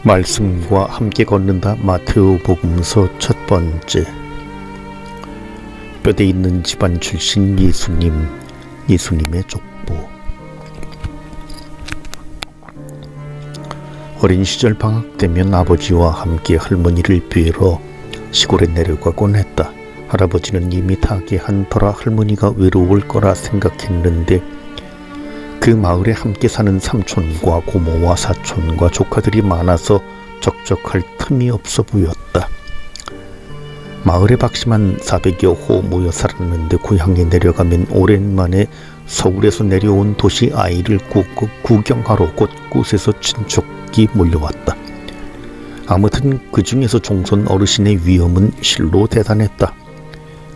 말씀과 함께 걷는다. 마테오복음서 첫 번째. 뼈대 있는 집안 출신 예수님의 족보. 어린 시절 방학 때면 아버지와 함께 할머니를 뵈러 시골에 내려가곤 했다. 할아버지는 이미 타계한 터라 할머니가 외로울 거라 생각했는데 그 마을에 함께 사는 삼촌과 고모와 사촌과 조카들이 많아서 적적할 틈이 없어 보였다. 마을에 박심한 400여 호 모여 살았는데 고향에 내려가면 오랜만에 서울에서 내려온 도시 아이를 구경하러 곳곳에서 친척이 몰려왔다. 아무튼 그 중에서 종손 어르신의 위엄은 실로 대단했다.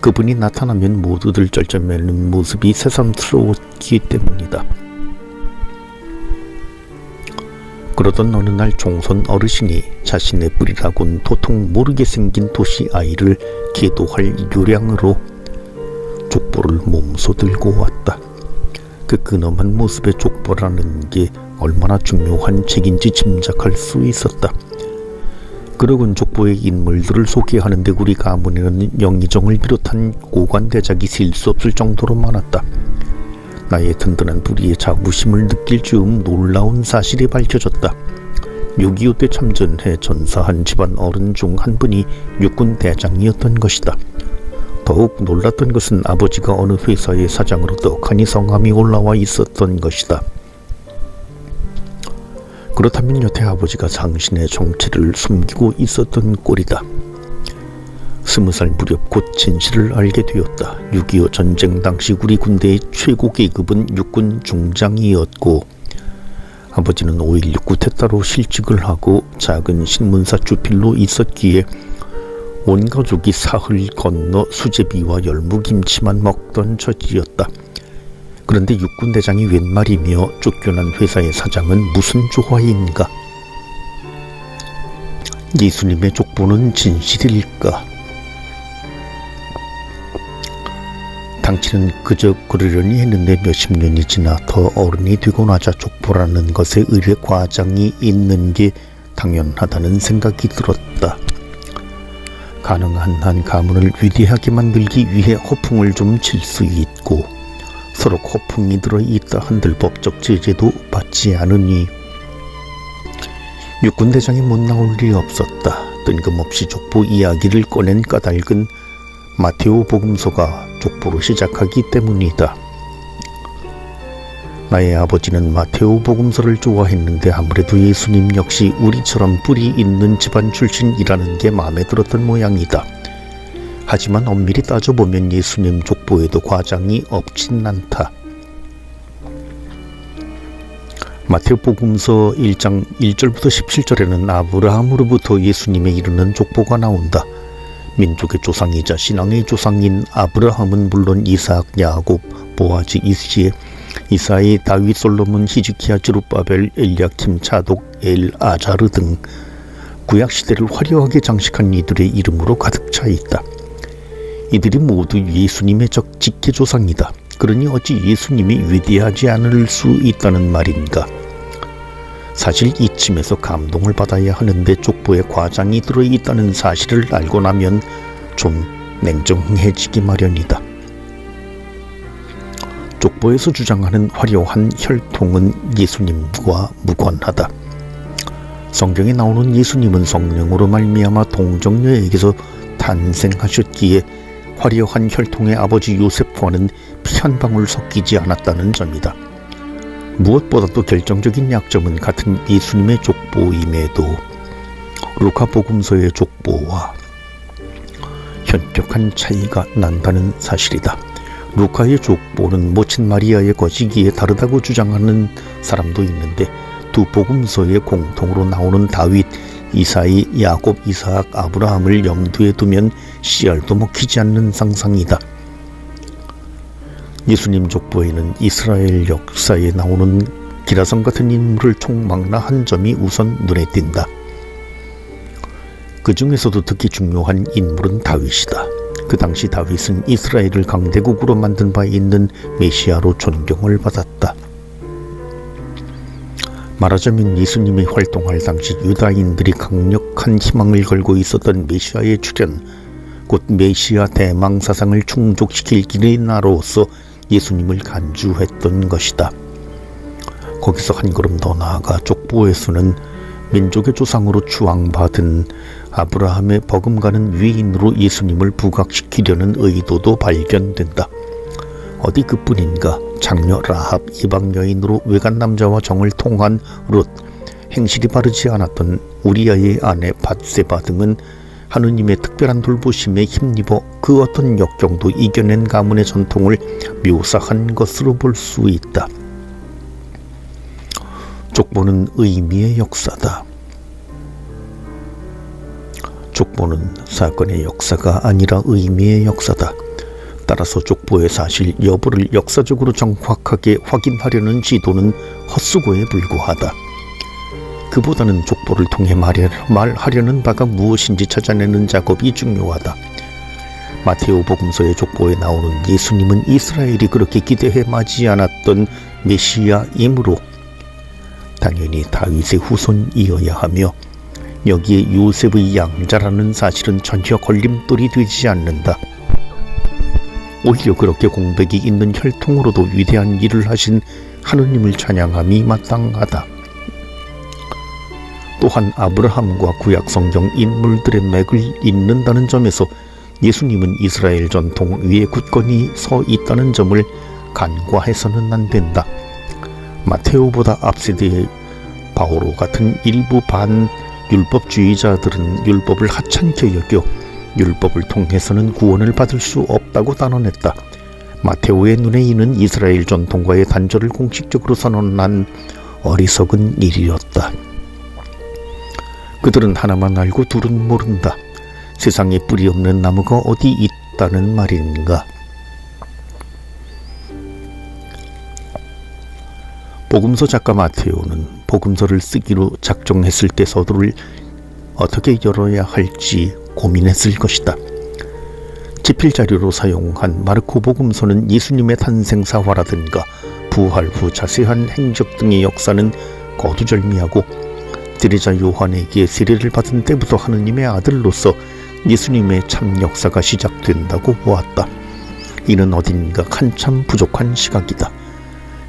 그분이 나타나면 모두들 쩔쩔매는 모습이 새삼스러웠기 때문이다. 그러던 어느 날 종손 어르신이 자신의 뿌리라곤 도통 모르게 생긴 도시 아이를 계도할 요량으로 족보를 몸소 들고 왔다. 그 근엄한 모습의 족보라는 게 얼마나 중요한 책인지 짐작할 수 있었다. 그러곤 족보의 인물들을 소개하는데 우리 가문에는 영의정을 비롯한 고관대작이 셀 수 없을 정도로 많았다. 나의 든든한 뿌리의 자부심을 느낄 즈음 놀라운 사실이 밝혀졌다. 6.25 때 참전해 전사한 집안 어른 중 한 분이 육군 대장이었던 것이다. 더욱 놀랐던 것은 아버지가 어느 회사의 사장으로 떡하니 성함이 올라와 있었던 것이다. 그렇다면 여태 아버지가 당신의 정체를 숨기고 있었던 꼴이다. 20살 무렵 곧 진실을 알게 되었다. 6.25 전쟁 당시 우리 군대의 최고 계급은 육군 중장이었고 아버지는 5.16 쿠데타로 실직을 하고 작은 신문사 주필로 있었기에 온 가족이 사흘 건너 수제비와 열무김치만 먹던 처지였다. 그런데 육군 대장이 웬 말이며 쫓겨난 회사의 사장은 무슨 조화인가? 예수님의 족보는 진실일까? 당신은 그저 그러려니 했는데 몇십 년이 지나 더 어른이 되고 나자 족보라는 것에 의뢰 과장이 있는 게 당연하다는 생각이 들었다. 가능한 한 가문을 위대하게 만들기 위해 허풍을 좀 칠 수 있고 서로 허풍이 들어있다 한들 법적 제재도 받지 않으니 육군대장이 못 나올 리 없었다. 뜬금없이 족보 이야기를 꺼낸 까닭은 마테오 복음서가 족보로 시작하기 때문이다. 나의 아버지는 마테오 복음서를 좋아했는데 아무래도 예수님 역시 우리처럼 뿌리 있는 집안 출신이라는 게 마음에 들었던 모양이다. 하지만 엄밀히 따져보면 예수님 족보에도 과장이 없진 않다. 마테오 복음서 1장 1절부터 17절에는 아브라함으로부터 예수님에 이르는 족보가 나온다. 민족의 조상이자 신앙의 조상인 아브라함은 물론 이삭, 야곱, 보아지, 이사이, 다윗, 솔로몬, 히즈키야, 스룹바벨, 엘리야킴, 차독, 엘아자르 등 구약시대를 화려하게 장식한 이들의 이름으로 가득 차 있다. 이들이 모두 예수님의 직계조상이다. 그러니 어찌 예수님이 위대하지 않을 수 있다는 말인가? 사실 이쯤에서 감동을 받아야 하는데 족보에 과장이 들어있다는 사실을 알고 나면 좀 냉정해지기 마련이다. 족보에서 주장하는 화려한 혈통은 예수님과 무관하다. 성경에 나오는 예수님은 성령으로 말미암아 동정녀에게서 탄생하셨기에 화려한 혈통의 아버지 요셉과는 피 한 방울 섞이지 않았다는 점이다. 무엇보다도 결정적인 약점은 같은 예수님의 족보임에도 루카 복음서의 족보와 현격한 차이가 난다는 사실이다. 루카의 족보는 모친 마리아의 것이기에 다르다고 주장하는 사람도 있는데 두 복음서에 공통으로 나오는 다윗, 이사이, 야곱, 이삭, 아브라함을 염두에 두면 씨알도 먹히지 않는 상상이다. 예수님 족보에는 이스라엘 역사에 나오는 기라성 같은 인물을 총망라한 점이 우선 눈에 띈다. 그 중에서도 특히 중요한 인물은 다윗이다. 그 당시 다윗은 이스라엘을 강대국으로 만든 바 있는 메시아로 존경을 받았다. 말하자면 예수님이 활동할 당시 유다인들이 강력한 희망을 걸고 있었던 메시아의 출현, 곧 메시아 대망 사상을 충족시킬 길의 나로서 예수님을 간주했던 것이다. 거기서 한 걸음 더 나아가 족보에서는 민족의 조상으로 추앙받은 아브라함의 버금가는 위인으로 예수님을 부각시키려는 의도도 발견된다. 어디 그뿐인가, 장녀 라합 이방 여인으로 외간 남자와 정을 통한 롯, 행실이 바르지 않았던 우리아의 아내 밧세바 등은 하느님의 특별한 돌보심에 힘입어 그 어떤 역경도 이겨낸 가문의 전통을 묘사한 것으로 볼 수 있다. 족보는 의미의 역사다. 족보는 사건의 역사가 아니라 의미의 역사다. 따라서 족보의 사실 여부를 역사적으로 정확하게 확인하려는 지도는 헛수고에 불과하다. 그보다는 족보를 통해 말하려는 바가 무엇인지 찾아내는 작업이 중요하다. 마테오 복음서의 족보에 나오는 예수님은 이스라엘이 그렇게 기대해 맞지 않았던 메시아이므로 당연히 다윗의 후손이어야 하며, 여기에 요셉의 양자라는 사실은 전혀 걸림돌이 되지 않는다. 오히려 그렇게 공백이 있는 혈통으로도 위대한 일을 하신 하느님을 찬양함이 마땅하다. 또한 아브라함과 구약 성경 인물들의 맥을 잇는다는 점에서 예수님은 이스라엘 전통 위에 굳건히 서 있다는 점을 간과해서는 안 된다. 마테오보다 앞세대의 바오로 같은 일부 반율법주의자들은 율법을 하찮게 여겨 율법을 통해서는 구원을 받을 수 없다고 단언했다. 마테오의 눈에 이는 이스라엘 전통과의 단절을 공식적으로 선언한 어리석은 일이었다. 그들은 하나만 알고 둘은 모른다. 세상에 뿌리 없는 나무가 어디 있다는 말인가. 복음서 작가 마테오는 복음서를 쓰기로 작정했을 때 서두를 어떻게 열어야 할지 고민했을 것이다. 지필자료로 사용한 마르코 복음서는 예수님의 탄생사화라든가 부활 후 자세한 행적 등의 역사는 거두절미하고, 제자 요한에게 세례를 받은 때부터 하느님의 아들로서 예수님의 참 역사가 시작된다고 보았다. 이는 어딘가 한참 부족한 시각이다.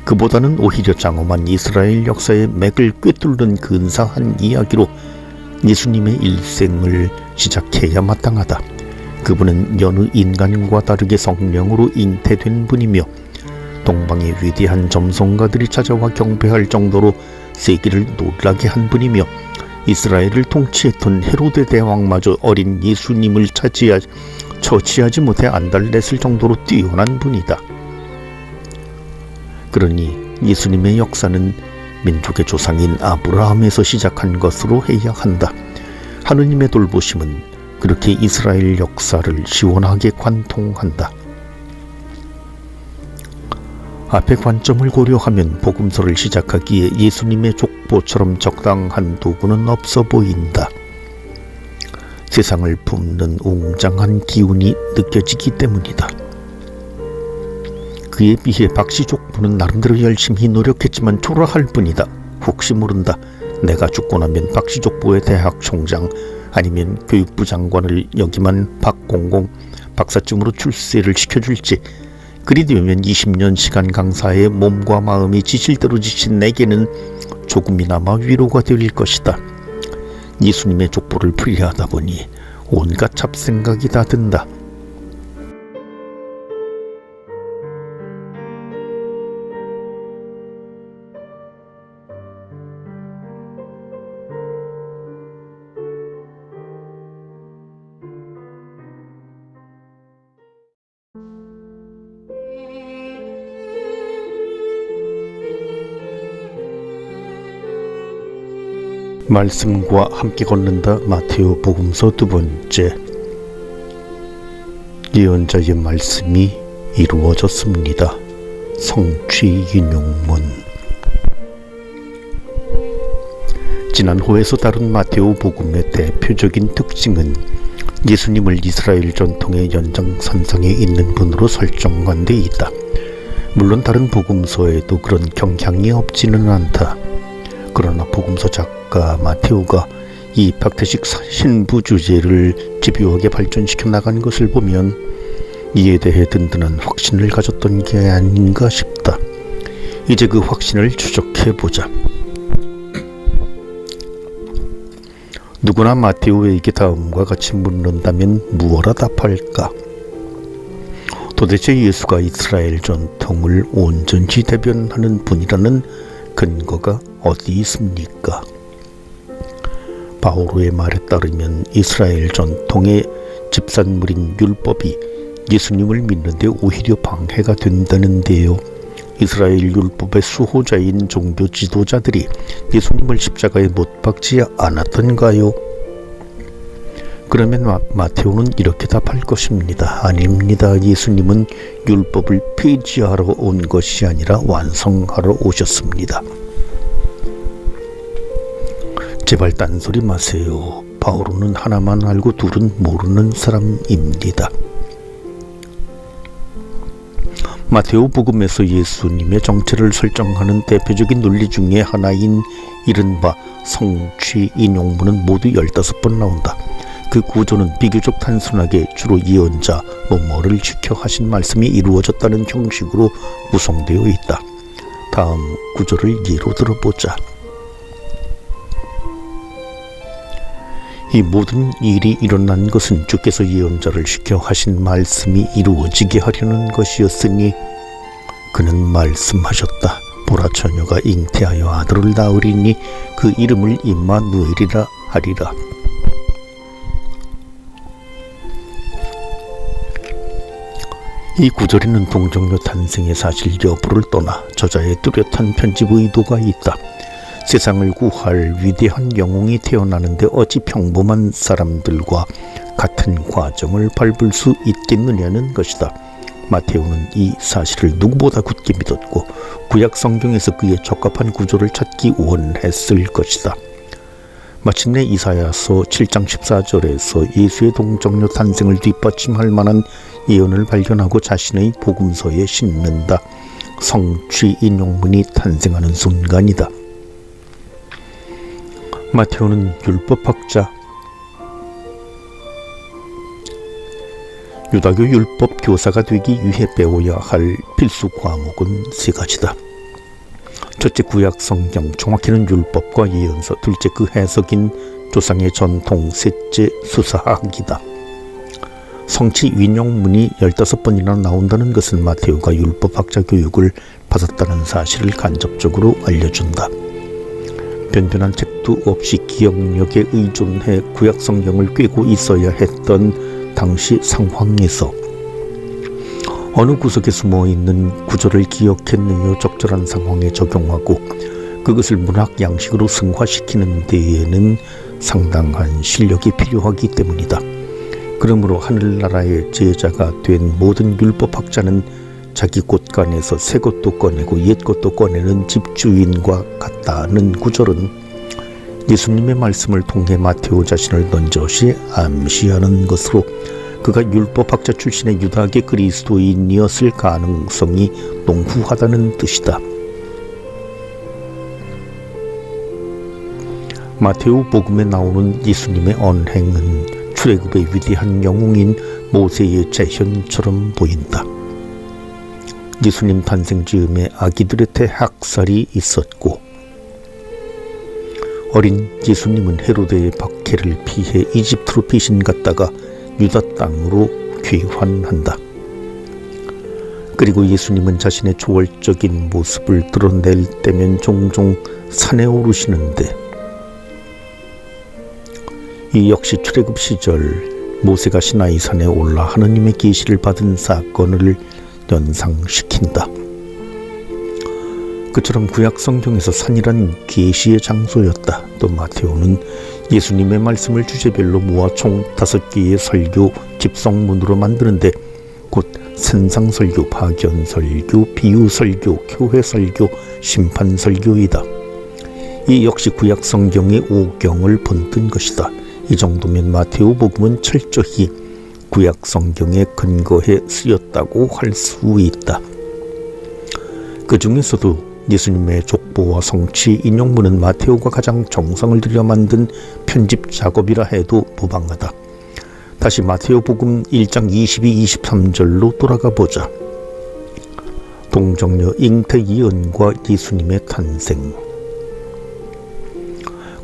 그보다는 오히려 장엄한 이스라엘 역사의 맥을 꿰뚫는 근사한 이야기로 예수님의 일생을 시작해야 마땅하다. 그분은 여느 인간과 다르게 성령으로 잉태된 분이며, 동방의 위대한 점성가들이 찾아와 경배할 정도로 세계를 놀라게 한 분이며, 이스라엘을 통치했던 헤로데 대왕마저 어린 예수님을 처치하지 못해 안달냈을 정도로 뛰어난 분이다. 그러니 예수님의 역사는 민족의 조상인 아브라함에서 시작한 것으로 해야 한다. 하느님의 돌보심은 그렇게 이스라엘 역사를 시원하게 관통한다. 앞의 관점을 고려하면 복음서를 시작하기에 예수님의 족보처럼 적당한 도구는 없어 보인다. 세상을 품는 웅장한 기운이 느껴지기 때문이다. 그에 비해 박씨 족보는 나름대로 열심히 노력했지만 초라할 뿐이다. 혹시 모른다. 내가 죽고 나면 박씨 족보의 대학 총장 아니면 교육부 장관을 역임한 박공공 박사쯤으로 출세를 시켜줄지, 그리 되면 20년 시간 강사의 몸과 마음이 지칠대로 지친 내게는 조금이나마 위로가 될 것이다. 예수님의 족보를 풀이하다 보니 온갖 잡생각이 다 든다. 말씀과 함께 걷는다. 마테오 복음서 2번째. 예언자의 말씀이 이루어졌습니다. 성취 인용문. 지난 호에서 다룬 마테오 복음의 대표적인 특징은 예수님을 이스라엘 전통의 연장선상에 있는 분으로 설정한 데 있다. 물론 다른 복음서에도 그런 경향이 없지는 않다. 그러나 복음서 작가 마테오가 이 박태식 신부 주제를 집요하게 발전시켜 나간 것을 보면 이에 대해 든든한 확신을 가졌던 게 아닌가 싶다. 이제 그 확신을 추적해보자. 누구나 마테오에게 다음과 같이 묻는다면 무엇라 답할까? 도대체 예수가 이스라엘 전통을 온전히 대변하는 분이라는 근거가 어디 있습니까? 바오로의 말에 따르면 이스라엘 전통의 집산물인 율법이 예수님을 믿는데 오히려 방해가 된다는데요. 이스라엘 율법의 수호자인 종교 지도자들이 예수님을 십자가에 못 박지 않았던가요? 그러면 마테오는 이렇게 답할 것입니다. 아닙니다. 예수님은 율법을 폐지하러 온 것이 아니라 완성하러 오셨습니다. 제발 딴소리 마세요. 바오로는 하나만 알고 둘은 모르는 사람입니다. 마테오 복음에서 예수님의 정체를 설정하는 대표적인 논리 중에 하나인 이른바 성취 인용문은 모두 15번 나온다. 그 구조는 비교적 단순하게 주로 예언자 뭐뭐를 지켜 하신 말씀이 이루어졌다는 형식으로 구성되어 있다. 다음 구조를 예로 들어보자. 이 모든 일이 일어난 것은 주께서 예언자를 시켜 하신 말씀이 이루어지게 하려는 것이었으니 그는 말씀하셨다. 보라, 처녀가 잉태하여 아들을 낳으리니 그 이름을 임마누엘이라 하리라. 이 구절에는 동정녀 탄생의 사실 여부를 떠나 저자의 뚜렷한 편집 의도가 있다. 세상을 구할 위대한 영웅이 태어나는데 어찌 평범한 사람들과 같은 과정을 밟을 수 있겠느냐는 것이다. 마테오는 이 사실을 누구보다 굳게 믿었고 구약 성경에서 그에 적합한 구조를 찾기 원했을 것이다. 마침내 이사야서 7장 14절에서 예수의 동정녀 탄생을 뒷받침할 만한 예언을 발견하고 자신의 복음서에 싣는다. 성취 인용문이 탄생하는 순간이다. 마테오는 율법학자, 유다교 율법 교사가 되기 위해 배워야 할 필수 과목은 세 가지다. 첫째, 구약 성경, 정확히는 율법과 예언서. 둘째, 그 해석인 조상의 전통. 셋째, 수사학이다. 성취 인용문이 15번이나 나온다는 것은 마테오가 율법학자 교육을 받았다는 사실을 간접적으로 알려준다. 변변한 책도 없이 기억력에 의존해 구약 성경을 꿰고 있어야 했던 당시 상황에서 어느 구석에 숨어있는 구절을 기억해내어 적절한 상황에 적용하고 그것을 문학 양식으로 승화시키는 데에는 상당한 실력이 필요하기 때문이다. 그러므로 하늘나라의 제자가 된 모든 율법학자는 자기 곳간에서 새 것도 꺼내고 옛 것도 꺼내는 집주인과 같다는 구절은 예수님의 말씀을 통해 마테오 자신을 넌저시 암시하는 것으로 그가 율법학자 출신의 유다계 그리스도인이었을 가능성이 농후하다는 뜻이다. 마테오 복음에 나오는 예수님의 언행은 출애굽의 위대한 영웅인 모세의 재현처럼 보인다. 예수님 탄생 즈음에 아기들의 대학살이 있었고 어린 예수님은 헤로데의 박해를 피해 이집트로 피신 갔다가 유다 땅으로 귀환한다. 그리고 예수님은 자신의 초월적인 모습을 드러낼 때면 종종 산에 오르시는데 이 역시 출애굽 시절 모세가 시나이산에 올라 하느님의 계시를 받은 사건을 연상시킨다. 그처럼 구약 성경에서 산이란 계시의 장소였다. 또 마테오는 예수님의 말씀을 주제별로 모아 총 5개의 설교 집성문으로 만드는데 곧 산상설교, 파견설교, 비유설교, 교회설교, 심판설교이다. 이 역시 구약 성경의 오경을 본뜬 것이다. 이 정도면 마테오 복음은 철저히 구약 성경에 근거해 쓰였다고 할 수 있다. 그 중에서도 예수님의 족보와 성취 인용문은 마테오가 가장 정성을 들여 만든 편집 작업이라 해도 무방하다. 다시 마테오 복음 1장 22, 23절로 돌아가 보자. 동정녀 잉태 예언과 예수님의 탄생.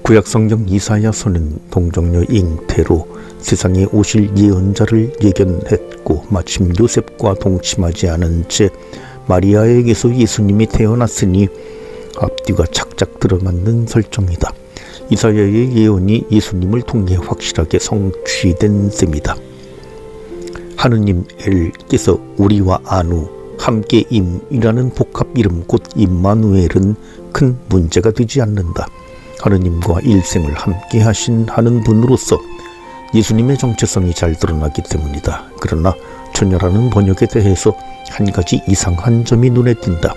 구약성경 이사야서는 동정녀 잉태로 세상에 오실 예언자를 예견했고 마침 요셉과 동침하지 않은 채 마리아에게서 예수님이 태어났으니 앞뒤가 착착 들어맞는 설정이다. 이사야의 예언이 예수님을 통해 확실하게 성취된 셈이다. 하느님 엘께서 우리와 아누 함께임이라는 복합 이름 곧 임마누엘은 큰 문제가 되지 않는다. 하느님과 일생을 함께 하신 하는 분으로서 예수님의 정체성이 잘 드러나기 때문이다. 그러나 처녀라는 번역에 대해서 한 가지 이상한 점이 눈에 띈다.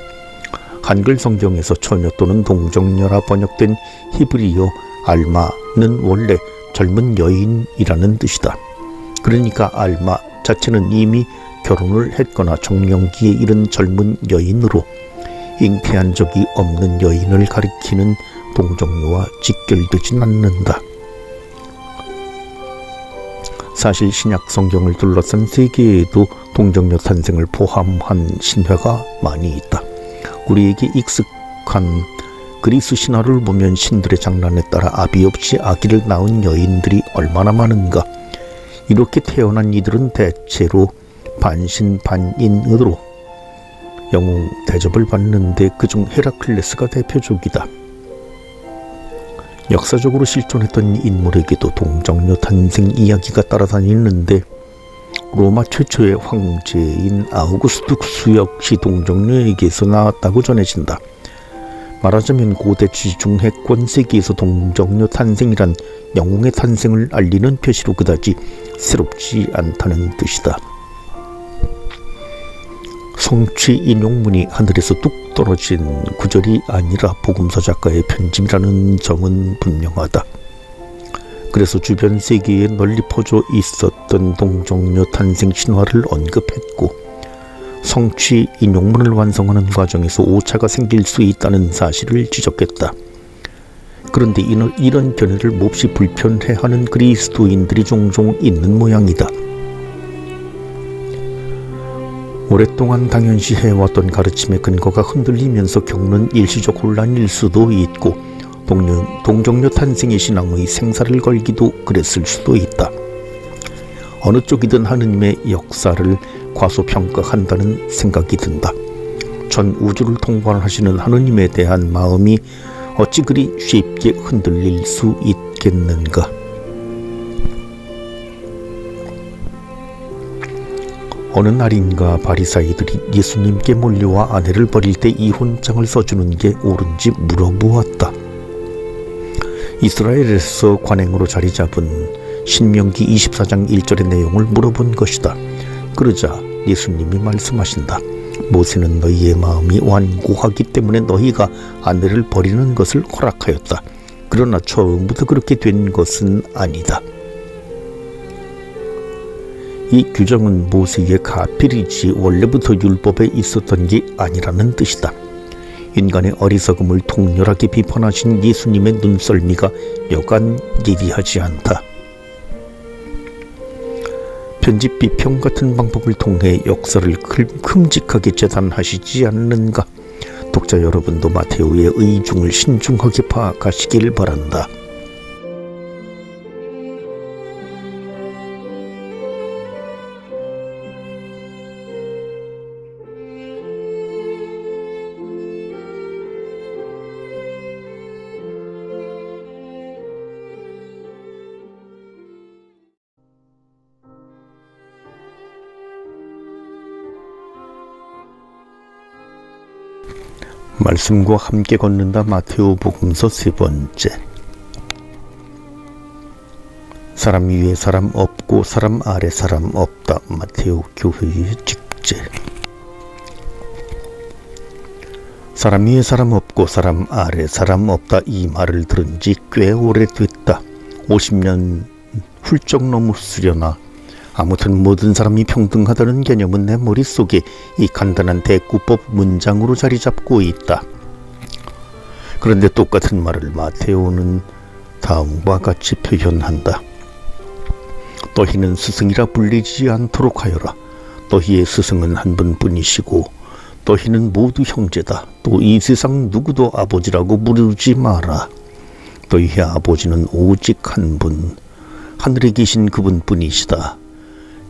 한글 성경에서 처녀 또는 동정녀라 번역된 히브리어 알마는 원래 젊은 여인이라는 뜻이다. 그러니까 알마 자체는 이미 결혼을 했거나 정년기에 이른 젊은 여인으로 잉태한 적이 없는 여인을 가리키는 동정녀와 직결되진 않는다. 사실 신약 성경을 둘러싼 세계에도 동정녀 탄생을 포함한 신화가 많이 있다. 우리에게 익숙한 그리스 신화를 보면 신들의 장난에 따라 아비 없이 아기를 낳은 여인들이 얼마나 많은가. 이렇게 태어난 이들은 대체로 반신반인으로 영웅 대접을 받는데 그중 헤라클레스가 대표적이다. 역사적으로 실존했던 인물에게도 동정녀 탄생 이야기가 따라다니는데 로마 최초의 황제인 아우구스투스 역시 동정녀에게서 나왔다고 전해진다. 말하자면 고대 지중해권 세계에서 동정녀 탄생이란 영웅의 탄생을 알리는 표시로 그다지 새롭지 않다는 뜻이다. 성취 인용문이 하늘에서 뚝 떨어진 구절이 아니라 복음서 작가의 편집이라는 점은 분명하다. 그래서 주변 세계에 널리 퍼져 있었던 동정녀 탄생 신화를 언급했고 성취 인용문을 완성하는 과정에서 오차가 생길 수 있다는 사실을 지적했다. 그런데 이런 견해를 몹시 불편해하는 그리스도인들이 종종 있는 모양이다. 오랫동안 당연시해왔던 가르침의 근거가 흔들리면서 겪는 일시적 혼란일 수도 있고 동정녀 탄생의 신앙의 생사를 걸기도 그랬을 수도 있다. 어느 쪽이든 하느님의 역사를 과소평가한다는 생각이 든다. 전 우주를 통관하시는 하느님에 대한 마음이 어찌 그리 쉽게 흔들릴 수 있겠는가. 어느 날인가 바리사이들이 예수님께 몰려와 아내를 버릴 때 이혼장을 써주는 게 옳은지 물어보았다. 이스라엘에서 관행으로 자리 잡은 신명기 24장 1절의 내용을 물어본 것이다. 그러자 예수님이 말씀하신다. 모세는 너희의 마음이 완고하기 때문에 너희가 아내를 버리는 것을 허락하였다. 그러나 처음부터 그렇게 된 것은 아니다. 이 규정은 모세의 가필이지 원래부터 율법에 있었던 게 아니라는 뜻이다. 인간의 어리석음을 통렬하게 비판하신 예수님의 눈썰미가 여간 예리하지 않다. 편집 비평 같은 방법을 통해 역사를 큼직하게 재단하시지 않는가. 독자 여러분도 마테오의 의중을 신중하게 파악하시길 바란다. 말씀과 함께 걷는다. 마테오 복음서 3번째. 사람 위에 사람 없고 사람 아래 사람 없다. 마테오 교회의 직제. 사람 위에 사람 없고 사람 아래 사람 없다. 이 말을 들은 지 꽤 오래됐다. 50년 훌쩍 넘으려나. 아무튼 모든 사람이 평등하다는 개념은 내 머릿속에 이 간단한 대꾸법 문장으로 자리 잡고 있다. 그런데 똑같은 말을 마테오는 다음과 같이 표현한다. 너희는 스승이라 불리지 않도록 하여라. 너희의 스승은 한 분뿐이시고 너희는 모두 형제다. 또 이 세상 누구도 아버지라고 부르지 마라. 너희의 아버지는 오직 한 분, 하늘에 계신 그분뿐이시다.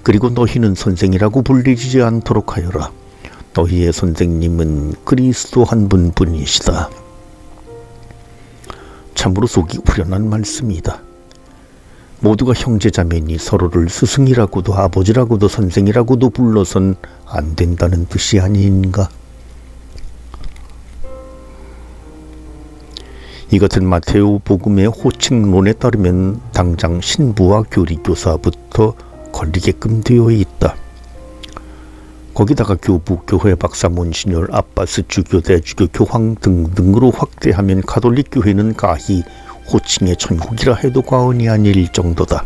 그리고 너희는 선생이라고 불리지 않도록 하여라. 너희의 선생님은 그리스도 한 분뿐이시다. 참으로 속이 후련한 말씀이다. 모두가 형제자매니 서로를 스승이라고도 아버지라고도 선생이라고도 불러선 안 된다는 뜻이 아닌가? 이 같은 마테오 복음의 호칭론에 따르면 당장 신부와 교리교사부터 걸리게끔 되어 있다. 거기다가 교부, 교회, 박사, 몬시뇰, 아빠스, 주교, 대주교, 교황 등등으로 확대하면 가톨릭 교회는 가히 호칭의 천국이라 해도 과언이 아닐 정도다.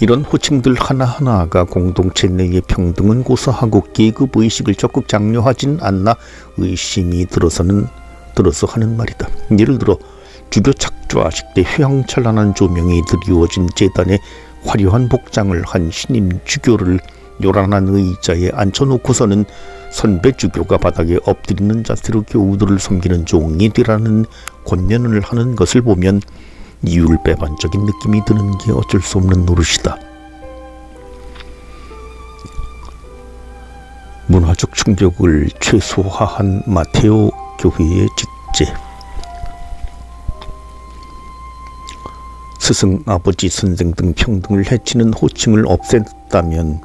이런 호칭들 하나하나가 공동체 내의 평등은 고사하고 계급의식을 적극 장려하진 않나 의심이 들어서 하는 말이다. 예를 들어 주교 착좌식 때 휘황찬란한 조명이 드리워진 제단에 화려한 복장을 한 신임 주교를 요란한 의자에 앉혀놓고서는 선배 주교가 바닥에 엎드리는 자세로 교우들을 섬기는 종이 되라는 권면을 하는 것을 보면 이율배반적인 느낌이 드는 게 어쩔 수 없는 노릇이다. 문화적 충격을 최소화한 마테오 교회의 직제. 스승, 아버지, 선생 등 평등을 해치는 호칭을 없앴다면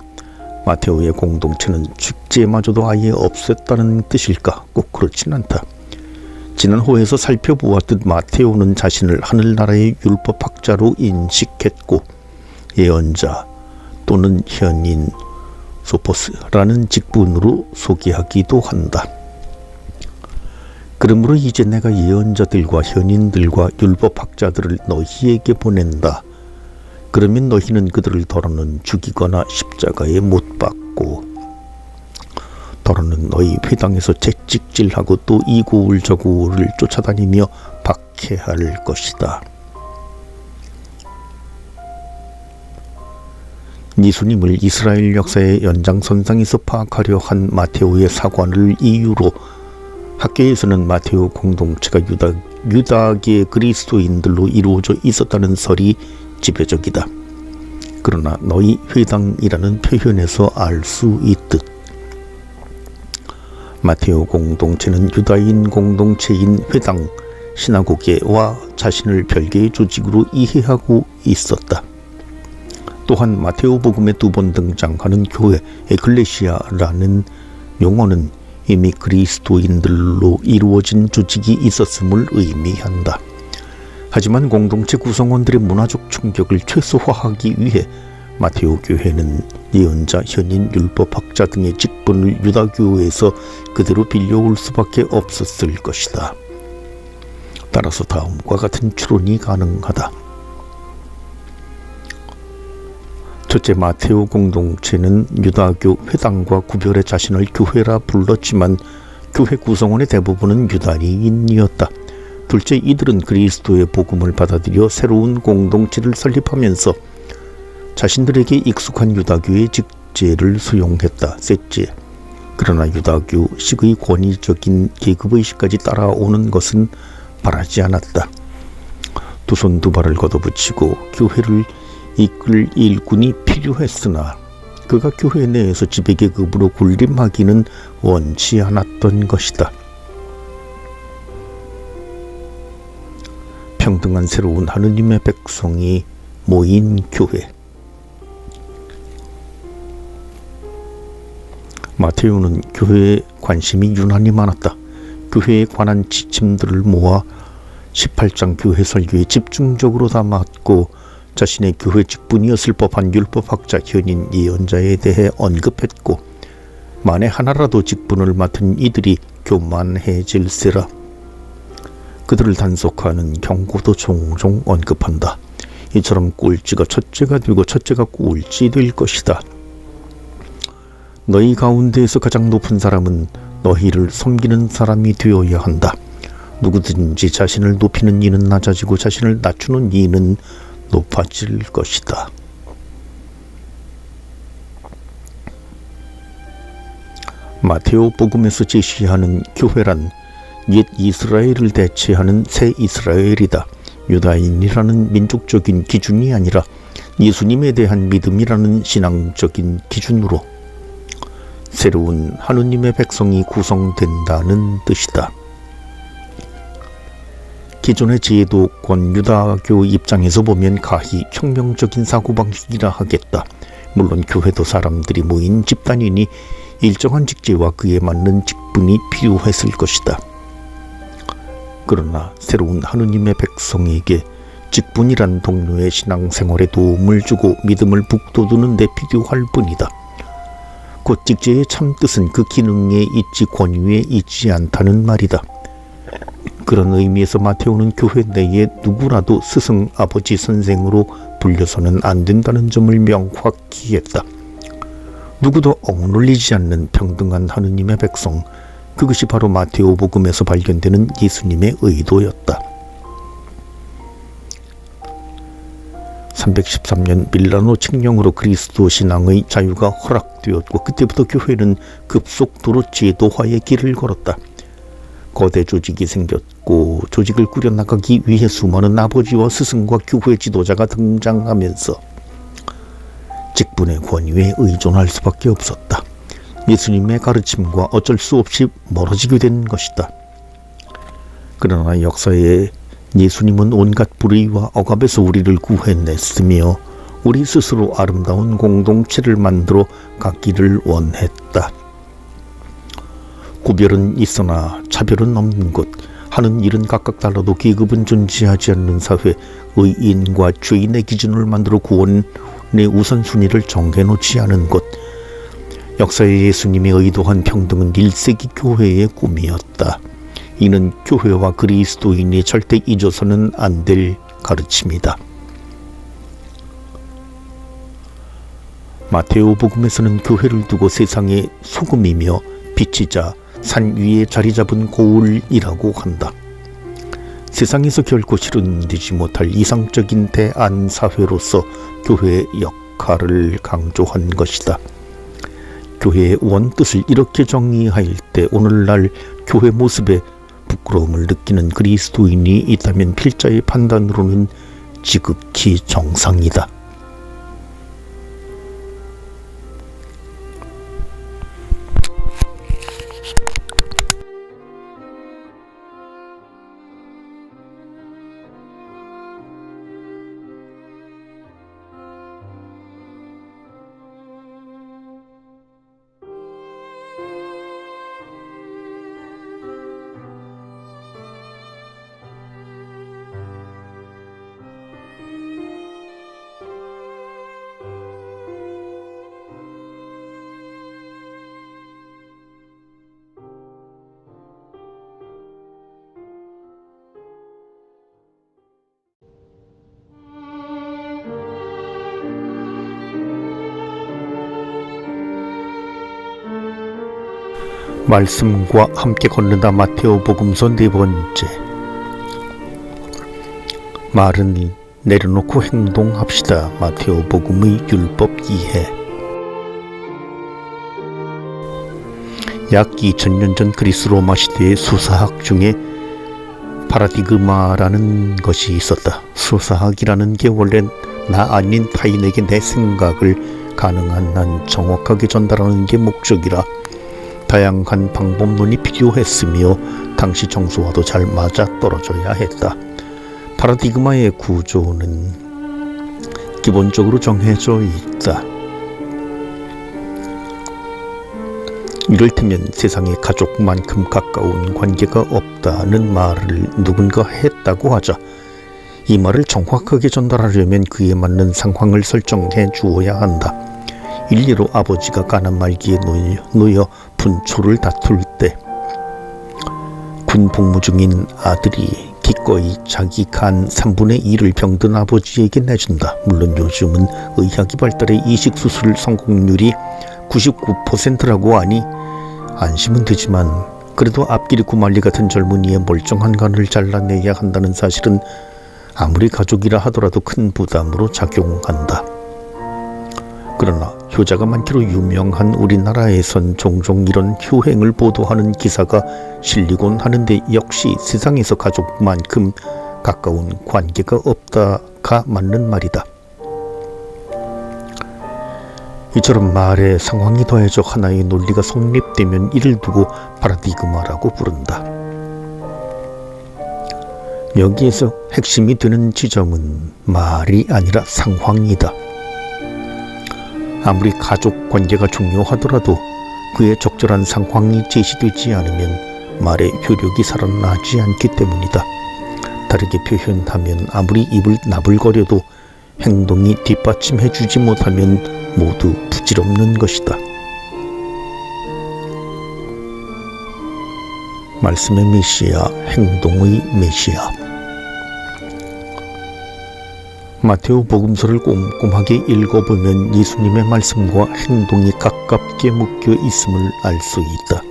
마테오의 공동체는 직제마저도 아예 없앴다는 뜻일까? 꼭 그렇진 않다. 지난 호에서 살펴보았듯 마테오는 자신을 하늘나라의 율법학자로 인식했고 예언자 또는 현인 소포스라는 직분으로 소개하기도 한다. 그러므로 이제 내가 예언자들과 현인들과 율법학자들을 너희에게 보낸다. 그러면 너희는 그들을 더러는 죽이거나 십자가에 못 박고 더러는 너희 회당에서 채찍질하고 또 이 고을 저 고을을 쫓아다니며 박해할 것이다. 예수님을 이스라엘 역사의 연장선상에서 파악하려 한 마테오의 사관을 이유로 학계에서는 마테오 공동체가 유다계 그리스도인들로 이루어져 있었다는 설이 지배적이다. 그러나 너희 회당이라는 표현에서 알 수 있듯 마테오 공동체는 유다인 공동체인 회당, 시나고게와 자신을 별개의 조직으로 이해하고 있었다. 또한 마테오 복음에 2번 등장하는 교회, 에클레시아라는 용어는 이미 그리스도인들로 이루어진 조직이 있었음을 의미한다. 하지만 공동체 구성원들의 문화적 충격을 최소화하기 위해 마테오 교회는 예언자, 현인, 율법학자 등의 직분을 유다교에서 그대로 빌려올 수밖에 없었을 것이다. 따라서 다음과 같은 추론이 가능하다. 첫째, 마테오 공동체는 유다교 회당과 구별해 자신을 교회라 불렀지만 교회 구성원의 대부분은 유다인이었다. 둘째, 이들은 그리스도의 복음을 받아들여 새로운 공동체를 설립하면서 자신들에게 익숙한 유다교의 직제를 수용했다. 셋째, 그러나 유다교식의 권위적인 계급의식까지 따라오는 것은 바라지 않았다. 두 손 두 발을 걷어붙이고 교회를 이끌 일꾼이 필요했으나 그가 교회 내에서 지배계급으로 군림하기는 원치 않았던 것이다. 평등한 새로운 하느님의 백성이 모인 교회. 마테오는 교회에 관심이 유난히 많았다. 교회에 관한 지침들을 모아 18장 교회 설교에 집중적으로 담았고 자신의 교회 직분이었을 법한 율법학자, 현인, 예언자에 대해 언급했고 만에 하나라도 직분을 맡은 이들이 교만해질세라 그들을 단속하는 경고도 종종 언급한다. 이처럼 꼴찌가 첫째가 되고 첫째가 꼴찌 될 것이다. 너희 가운데에서 가장 높은 사람은 너희를 섬기는 사람이 되어야 한다. 누구든지 자신을 높이는 이는 낮아지고 자신을 낮추는 이는 높아질 것이다. 마테오 복음에서 제시하는 교회란 옛 이스라엘을 대체하는 새 이스라엘이다. 유다인이라는 민족적인 기준이 아니라 예수님에 대한 믿음이라는 신앙적인 기준으로 새로운 하느님의 백성이 구성된다는 뜻이다. 기존의 제도권 유다교 입장에서 보면 가히 혁명적인 사고방식이라 하겠다. 물론 교회도 사람들이 모인 집단이니 일정한 직제와 그에 맞는 직분이 필요했을 것이다. 그러나 새로운 하느님의 백성에게 직분이란 동료의 신앙생활에 도움을 주고 믿음을 북돋우는 데 필요할 뿐이다. 곧 직제의 참뜻은 그 기능에 있지 권위에 있지 않다는 말이다. 그런 의미에서 마테오는 교회 내에 누구라도 스승, 아버지, 선생으로 불려서는 안 된다는 점을 명확히 했다. 누구도 억눌리지 않는 평등한 하느님의 백성, 그것이 바로 마테오 복음에서 발견되는 예수님의 의도였다. 313년 밀라노 칙령으로 그리스도 신앙의 자유가 허락되었고 그때부터 교회는 급속도로 제도화의 길을 걸었다. 거대 조직이 생겼고 조직을 꾸려나가기 위해 수많은 아버지와 스승과 교회 지도자가 등장하면서 직분의 권위에 의존할 수밖에 없었다. 예수님의 가르침과 어쩔 수 없이 멀어지게 된 것이다. 그러나 역사에 예수님은 온갖 불의와 억압에서 우리를 구해냈으며 우리 스스로 아름다운 공동체를 만들어 갖기를 원했다. 구별은 있으나 차별은 없는 곳, 하는 일은 각각 달라도 계급은 존재하지 않는 사회, 의인과 죄인의 기준을 만들어 구원의 우선순위를 정해놓지 않은 곳, 역사의 예수님이 의도한 평등은 1세기 교회의 꿈이었다. 이는 교회와 그리스도인이 절대 잊어서는 안 될 가르침이다. 마테오 복음에서는 교회를 두고 세상의 소금이며 빛이자 산 위에 자리 잡은 고울이라고 한다. 세상에서 결코 실현되지 못할 이상적인 대안사회로서 교회의 역할을 강조한 것이다. 교회의 원뜻을 이렇게 정의할 때 오늘날 교회 모습에 부끄러움을 느끼는 그리스도인이 있다면 필자의 판단으로는 지극히 정상이다. 말씀과 함께 걷는다. 마테오 복음서 4번째. 말은 내려놓고 행동합시다. 마테오 복음의 율법 이해. 약 2000년 전 그리스 로마 시대의 수사학 중에 파라디그마라는 것이 있었다. 수사학이라는 게 원래 나 아닌 타인에게 내 생각을 가능한 한 정확하게 전달하는 게 목적이라 다양한 방법론이 필요했으며 당시 정서와도 잘 맞아떨어져야 했다. 파라디그마의 구조는 기본적으로 정해져 있다. 이를테면 세상에 가족만큼 가까운 관계가 없다는 말을 누군가 했다고 하자 이 말을 정확하게 전달하려면 그에 맞는 상황을 설정해 주어야 한다. 일례로 아버지가 가난 말기에 놓여 분초를 다툴 때 군 복무 중인 아들이 기꺼이 자기 간 3분의 1을 병든 아버지에게 내준다. 물론 요즘은 의학이 발달해 이식수술 성공률이 99%라고 하니 안심은 되지만 그래도 앞길이 구말리 같은 젊은이의 멀쩡한 간을 잘라내야 한다는 사실은 아무리 가족이라 하더라도 큰 부담으로 작용한다. 그러나 효자가 많기로 유명한 우리나라에선 종종 이런 효행을 보도하는 기사가 실리곤 하는데 역시 세상에서 가족만큼 가까운 관계가 없다가 맞는 말이다. 이처럼 말에 상황이 더해져 하나의 논리가 성립되면 이를 두고 파라디그마라고 부른다. 여기에서 핵심이 되는 지점은 말이 아니라 상황이다. 아무리 가족 관계가 중요하더라도 그에 적절한 상황이 제시되지 않으면 말의 효력이 살아나지 않기 때문이다. 다르게 표현하면 아무리 입을 나불거려도 행동이 뒷받침해주지 못하면 모두 부질없는 것이다. 말씀의 메시아, 행동의 메시아. 마테오 복음서를 꼼꼼하게 읽어보면 예수님의 말씀과 행동이 가깝게 묶여 있음을 알 수 있다.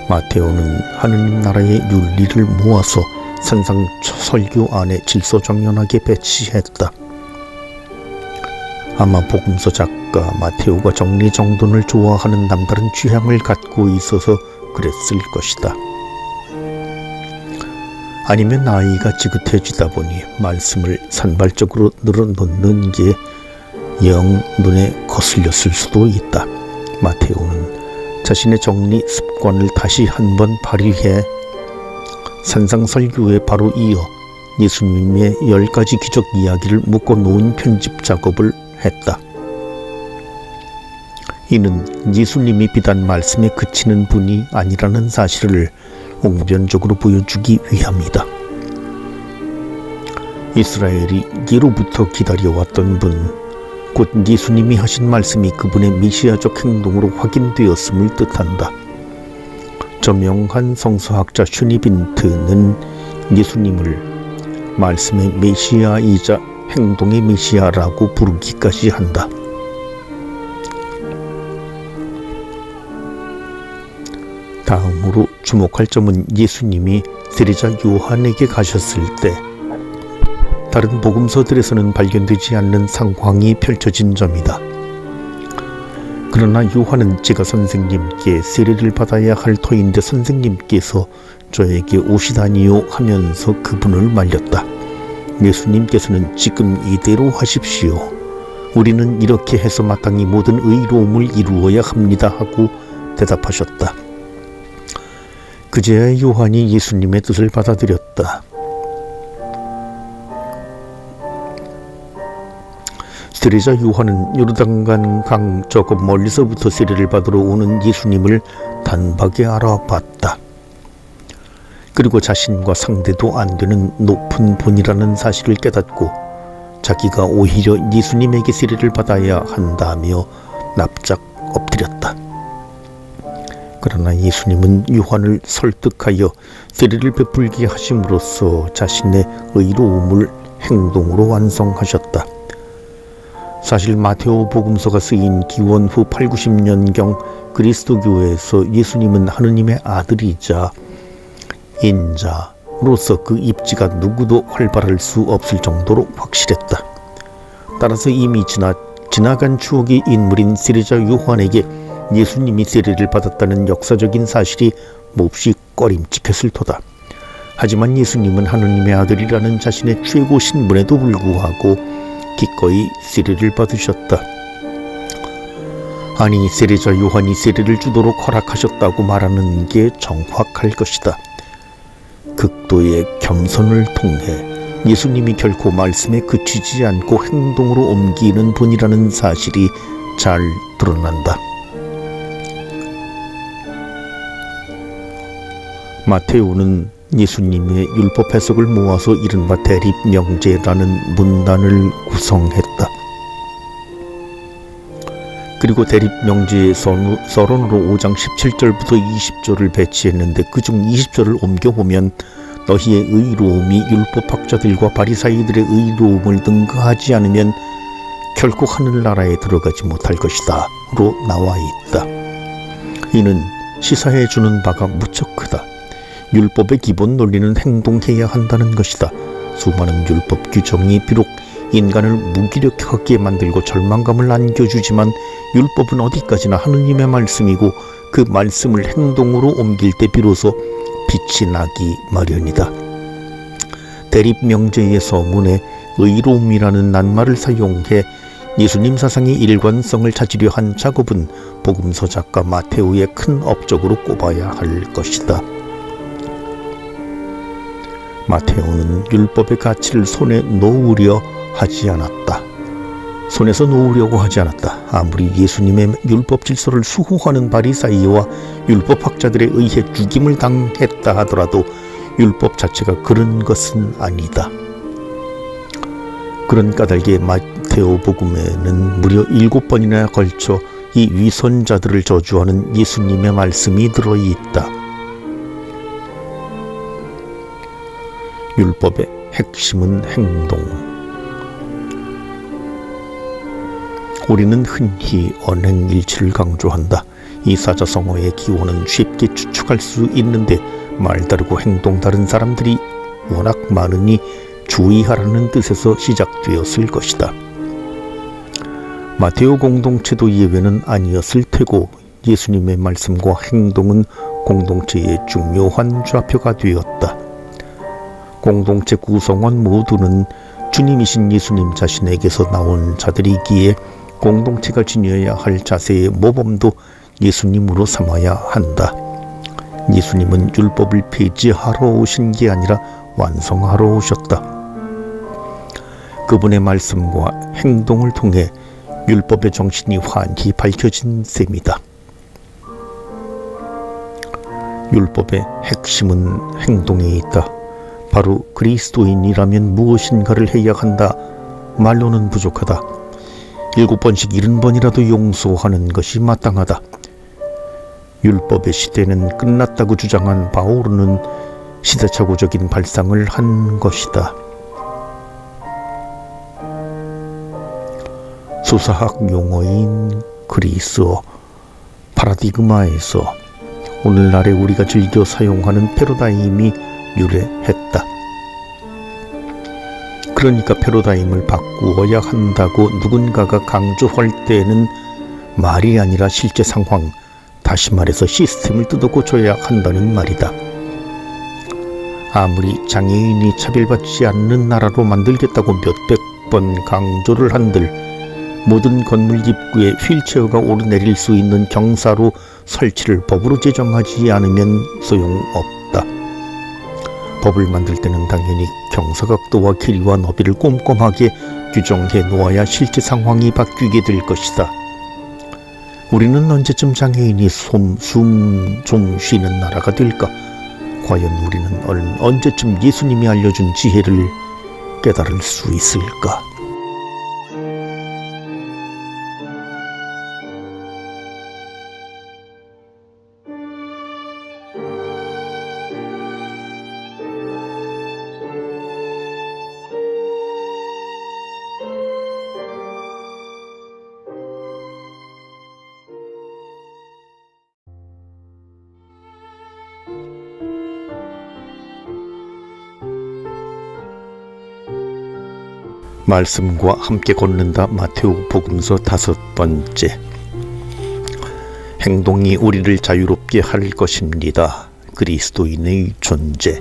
마테오는 하느님 나라의 윤리를 모아서 산상 설교 안에 질서정연하게 배치했다. 아마 복음서 작가 마테오가 정리정돈을 좋아하는 남다른 취향을 갖고 있어서 그랬을 것이다. 아니면 나이가 지긋해지다 보니 말씀을 산발적으로 늘어놓는 게 영 눈에 거슬렸을 수도 있다. 마테오는 자신의 정리 습관을 다시 한번 발휘해 산상설교에 바로 이어 예수님의 10가지 기적 이야기를 묶어놓은 편집 작업을 했다. 이는 예수님이 비단 말씀에 그치는 분이 아니라는 사실을 웅변적으로 보여주기 위함이다. 이스라엘이 예로부터 기다려왔던 분, 곧 예수님이 하신 말씀이 그분의 메시아적 행동으로 확인되었음을 뜻한다. 저명한 성서학자 슈니빈트는 예수님을 말씀의 메시아이자 행동의 메시아라고 부르기까지 한다. 다음으로 주목할 점은 예수님이 세례자 요한에게 가셨을 때 다른 복음서들에서는 발견되지 않는 상황이 펼쳐진 점이다. 그러나 요한은 제가 선생님께 세례를 받아야 할 터인데 선생님께서 저에게 오시다니요 하면서 그분을 말렸다. 예수님께서는 지금 이대로 하십시오. 우리는 이렇게 해서 마땅히 모든 의로움을 이루어야 합니다 하고 대답하셨다. 그제야 요한이 예수님의 뜻을 받아들였다. 세례자 요한은 요르단강 강 저거 멀리서부터 세례를 받으러 오는 예수님을 단박에 알아봤다. 그리고 자신과 상대도 안 되는 높은 분이라는 사실을 깨닫고 자기가 오히려 예수님에게 세례를 받아야 한다며 납작 엎드렸다. 그러나 예수님은 요한을 설득하여 세례를 베풀게 하심으로써 자신의 의로움을 행동으로 완성하셨다. 사실 마테오 복음서가 쓰인 기원 후 8,90년경 그리스도교에서 예수님은 하느님의 아들이자 인자로서 그 입지가 누구도 활발할 수 없을 정도로 확실했다. 따라서 이미 지나간 추억의 인물인 세례자 요한에게 예수님이 세례를 받았다는 역사적인 사실이 몹시 꺼림칙했을 터다. 하지만 예수님은 하느님의 아들이라는 자신의 최고 신분에도 불구하고 기꺼이 세례를 받으셨다. 아니, 세례자 요한이 세례를 주도록 허락하셨다고 말하는 게 정확할 것이다. 극도의 겸손을 통해 예수님이 결코 말씀에 그치지 않고 행동으로 옮기는 분이라는 사실이 잘 드러난다. 마테오는 예수님의 율법 해석을 모아서 이른바 대립명제라는 문단을 구성했다. 그리고 대립명제의 서론으로 5장 17절부터 20절을 배치했는데 그중 20절을 옮겨보면 너희의 의로움이 율법학자들과 바리사이들의 의로움을 능가하지 않으면 결코 하늘나라에 들어가지 못할 것이다 로 나와 있다. 이는 시사해 주는 바가 무척 크다. 율법의 기본 논리는 행동해야 한다는 것이다. 수많은 율법 규정이 비록 인간을 무기력하게 만들고 절망감을 안겨주지만 율법은 어디까지나 하느님의 말씀이고 그 말씀을 행동으로 옮길 때 비로소 빛이 나기 마련이다. 대립명제의 서문에 의로움이라는 낱말을 사용해 예수님 사상의 일관성을 찾으려 한 작업은 복음서 작가 마테오의 큰 업적으로 꼽아야 할 것이다. 마테오는 율법의 가치를 손에 놓으려 하지 않았다. 손에서 놓으려고 하지 않았다. 아무리 예수님의 율법 질서를 수호하는 바리사이와 율법학자들에 의해 죽임을 당했다 하더라도 율법 자체가 그런 것은 아니다. 그런 까닭에 마테오 복음에는 무려 7번이나 걸쳐 이 위선자들을 저주하는 예수님의 말씀이 들어있다. 율법의 핵심은 행동. 우리는 흔히 언행일치를 강조한다. 이 사자성어의 기원은 쉽게 추측할 수 있는데 말 다르고 행동 다른 사람들이 워낙 많으니 주의하라는 뜻에서 시작되었을 것이다. 마테오 공동체도 예외는 아니었을 테고 예수님의 말씀과 행동은 공동체의 중요한 좌표가 되었다. 공동체 구성원 모두는 주님이신 예수님 자신에게서 나온 자들이기에 공동체가 지녀야 할 자세의 모범도 예수님으로 삼아야 한다. 예수님은 율법을 폐지하러 오신 게 아니라 완성하러 오셨다. 그분의 말씀과 행동을 통해 율법의 정신이 환히 밝혀진 셈이다. 율법의 핵심은 행동에 있다. 바로 그리스도인이라면 무엇인가를 해야 한다. 말로는 부족하다. 7번씩 70번이라도 용서하는 것이 마땅하다. 율법의 시대는 끝났다고 주장한 바오르는 시대착오적인 발상을 한 것이다. 수사학 용어인 그리스어 파라디그마에서 오늘날에 우리가 즐겨 사용하는 패러다임이 유래했다. 그러니까 패러다임을 바꾸어야 한다고 누군가가 강조할 때에는 말이 아니라 실제 상황, 다시 말해서 시스템을 뜯어 고쳐야 한다는 말이다. 아무리 장애인이 차별받지 않는 나라로 만들겠다고 몇백 번 강조를 한들 모든 건물 입구에 휠체어가 오르내릴 수 있는 경사로 설치를 법으로 제정하지 않으면 소용없다. 법을 만들 때는 당연히 경사각도와 길이와 너비를 꼼꼼하게 규정해 놓아야 실제 상황이 바뀌게 될 것이다. 우리는 언제쯤 장애인이 숨 좀 쉬는 나라가 될까? 과연 우리는 언제쯤 예수님이 알려준 지혜를 깨달을 수 있을까? 말씀과 함께 걷는다. 마테오 복음서 5번째. 행동이 우리를 자유롭게 할 것입니다. 그리스도인의 존재.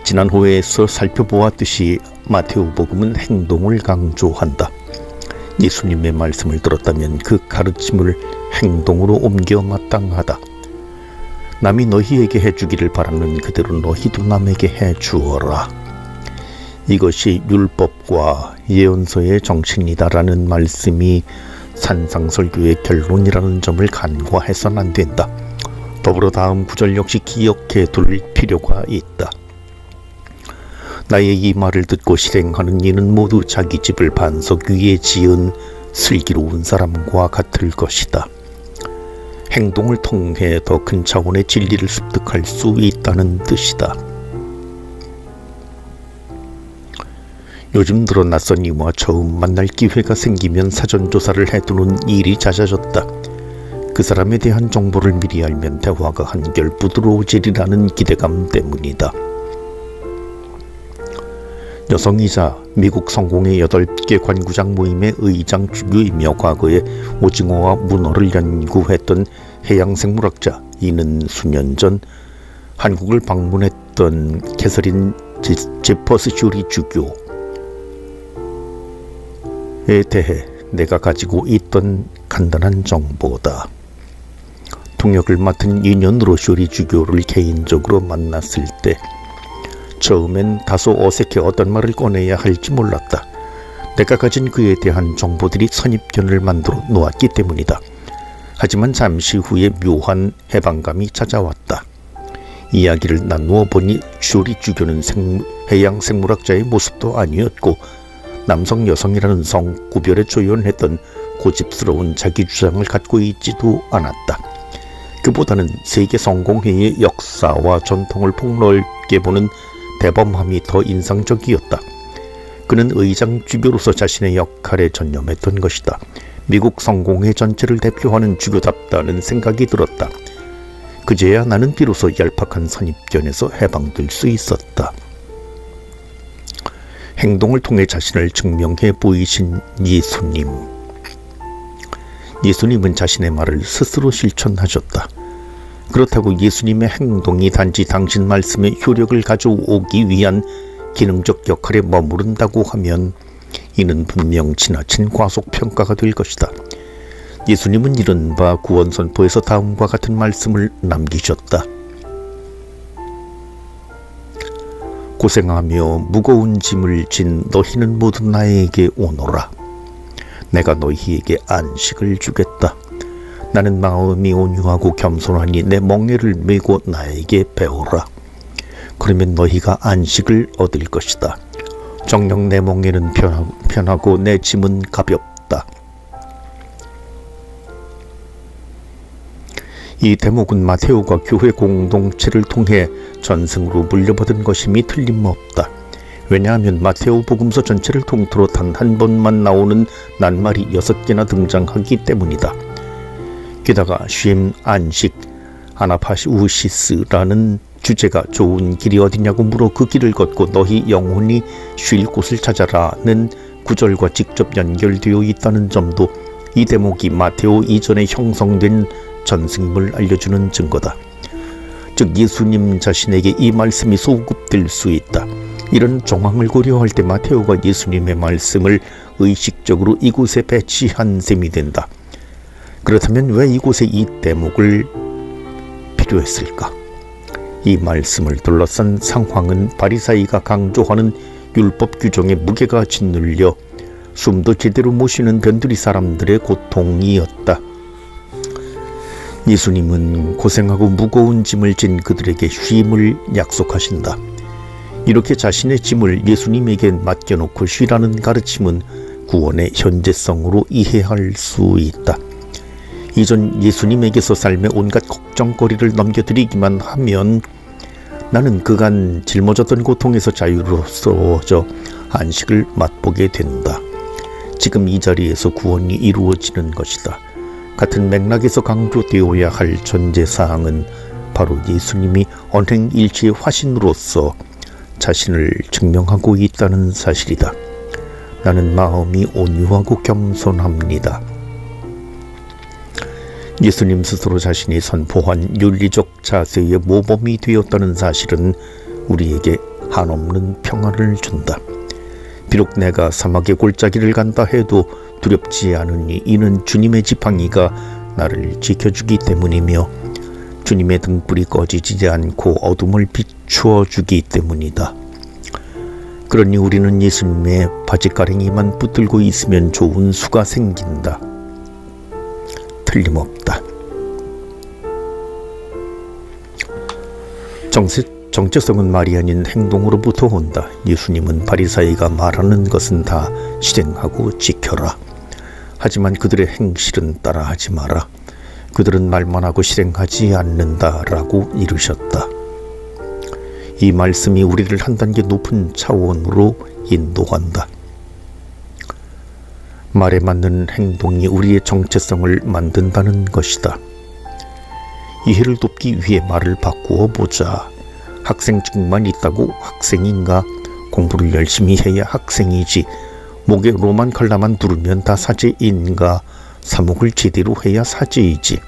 지난 호에서 살펴보았듯이 마테오 복음은 행동을 강조한다. 예수님의 말씀을 들었다면 그 가르침을 행동으로 옮겨 마땅하다. 남이 너희에게 해주기를 바라는 그대로 너희도 남에게 해주어라. 이것이 율법과 예언서의 정신이다라는 말씀이 산상설교의 결론이라는 점을 간과해서는 안 된다. 더불어 다음 구절 역시 기억해 둘 필요가 있다. 나의 이 말을 듣고 실행하는 이는 모두 자기 집을 반석 위에 지은 슬기로운 사람과 같을 것이다. 행동을 통해 더 큰 차원의 진리를 습득할 수 있다는 뜻이다. 요즘 들어 낯선 이와 처음 만날 기회가 생기면 사전조사를 해두는 일이 잦아졌다. 그 사람에 대한 정보를 미리 알면 대화가 한결 부드러워지리라는 기대감 때문이다. 여성이자 미국 성공의 8개 관구장 모임의 의장 주교이며 과거에 오징어와 문어를 연구했던 해양생물학자, 이는 수년 전 한국을 방문했던 캐서린 제퍼스 슈리 주교에 대해 내가 가지고 있던 간단한 정보다. 통역을 맡은 인연으로 슈리 주교를 개인적으로 만났을 때 처음엔 다소 어색해 어떤 말을 꺼내야 할지 몰랐다. 내가 가진 그에 대한 정보들이 선입견을 만들어 놓았기 때문이다. 하지만 잠시 후에 묘한 해방감이 찾아왔다. 이야기를 나누어 보니 슈리 주교는 해양생물학자의 모습도 아니었고 남성 여성이라는 성 구별에 조연했던 고집스러운 자기 주장을 갖고 있지도 않았다. 그보다는 세계 성공회의 역사와 전통을 폭넓게 보는 대범함이 더 인상적이었다. 그는 의장 주교로서 자신의 역할에 전념했던 것이다. 미국 성공회 전체를 대표하는 주교답다는 생각이 들었다. 그제야 나는 비로소 얄팍한 선입견에서 해방될 수 있었다. 행동을 통해 자신을 증명해 보이신 예수님. 예수님은 자신의 말을 스스로 실천하셨다. 그렇다고 예수님의 행동이 단지 당신 말씀의 효력을 가져오기 위한 기능적 역할에 머무른다고 하면 이는 분명 지나친 과속평가가 될 것이다. 예수님은 이른바 구원선포에서 다음과 같은 말씀을 남기셨다. 고생하며 무거운 짐을 진 너희는 모두 나에게 오너라. 내가 너희에게 안식을 주겠다. 나는 마음이 온유하고 겸손하니 내 멍에를 메고 나에게 배우라. 그러면 너희가 안식을 얻을 것이다. 정녕 내 멍에는 편하고 내 짐은 가볍다. 이 대목은 마테오가 교회 공동체를 통해 전승으로 물려받은 것임이 틀림없다. 왜냐하면 마테오 복음서 전체를 통틀어 단 한 번만 나오는 낱말이 6개나 등장하기 때문이다. 게다가 쉼, 안식, 아나파우시스라는 주제가 좋은 길이 어디냐고 물어 그 길을 걷고 너희 영혼이 쉴 곳을 찾아라는 구절과 직접 연결되어 있다는 점도 이 대목이 마테오 이전에 형성된 전승임을 알려주는 증거다. 즉 예수님 자신에게 이 말씀이 소급될 수 있다. 이런 정황을 고려할 때 마테오가 예수님의 말씀을 의식적으로 이곳에 배치한 셈이 된다. 그렇다면 왜 이곳에 이 대목을 필요했을까? 이 말씀을 둘러싼 상황은 바리사이가 강조하는 율법 규정에 무게가 짓눌려 숨도 제대로 못 쉬는 변두리 사람들의 고통이었다. 예수님은 고생하고 무거운 짐을 진 그들에게 쉼을 약속하신다. 이렇게 자신의 짐을 예수님에게 맡겨놓고 쉬라는 가르침은 구원의 현재성으로 이해할 수 있다. 이전 예수님에게서 삶의 온갖 걱정거리를 넘겨드리기만 하면 나는 그간 짊어졌던 고통에서 자유로워져 안식을 맛보게 된다. 지금 이 자리에서 구원이 이루어지는 것이다. 같은 맥락에서 강조되어야 할 전제사항은 바로 예수님이 언행일치의 화신으로서 자신을 증명하고 있다는 사실이다. 나는 마음이 온유하고 겸손합니다. 예수님 스스로 자신이 선포한 윤리적 자세의 모범이 되었다는 사실은 우리에게 한없는 평안을 준다. 비록 내가 사막의 골짜기를 간다 해도 두렵지 않으니 이는 주님의 지팡이가 나를 지켜주기 때문이며 주님의 등불이 꺼지지 않고 어둠을 비추어 주기 때문이다. 그러니 우리는 예수님의 바지가랭이만 붙들고 있으면 좋은 수가 생긴다. 틀림없다. 정체성은 말이 아닌 행동으로부터 온다. 예수님은 바리사이가 말하는 것은 다 실행하고 지켜라. 하지만 그들의 행실은 따라하지 마라. 그들은 말만 하고 실행하지 않는다라고 이르셨다. 이 말씀이 우리를 한 단계 높은 차원으로 인도한다. 말에 맞는 행동이 우리의 정체성을 만든다는 것이다. 이해를 돕기 위해 말을 바꾸어 보자. 학생증만 있다고 학생인가? 공부를 열심히 해야 학생이지. 목에 로만 칼라만 두르면 다 사제인가? 사목을 제대로 해야 사제이지.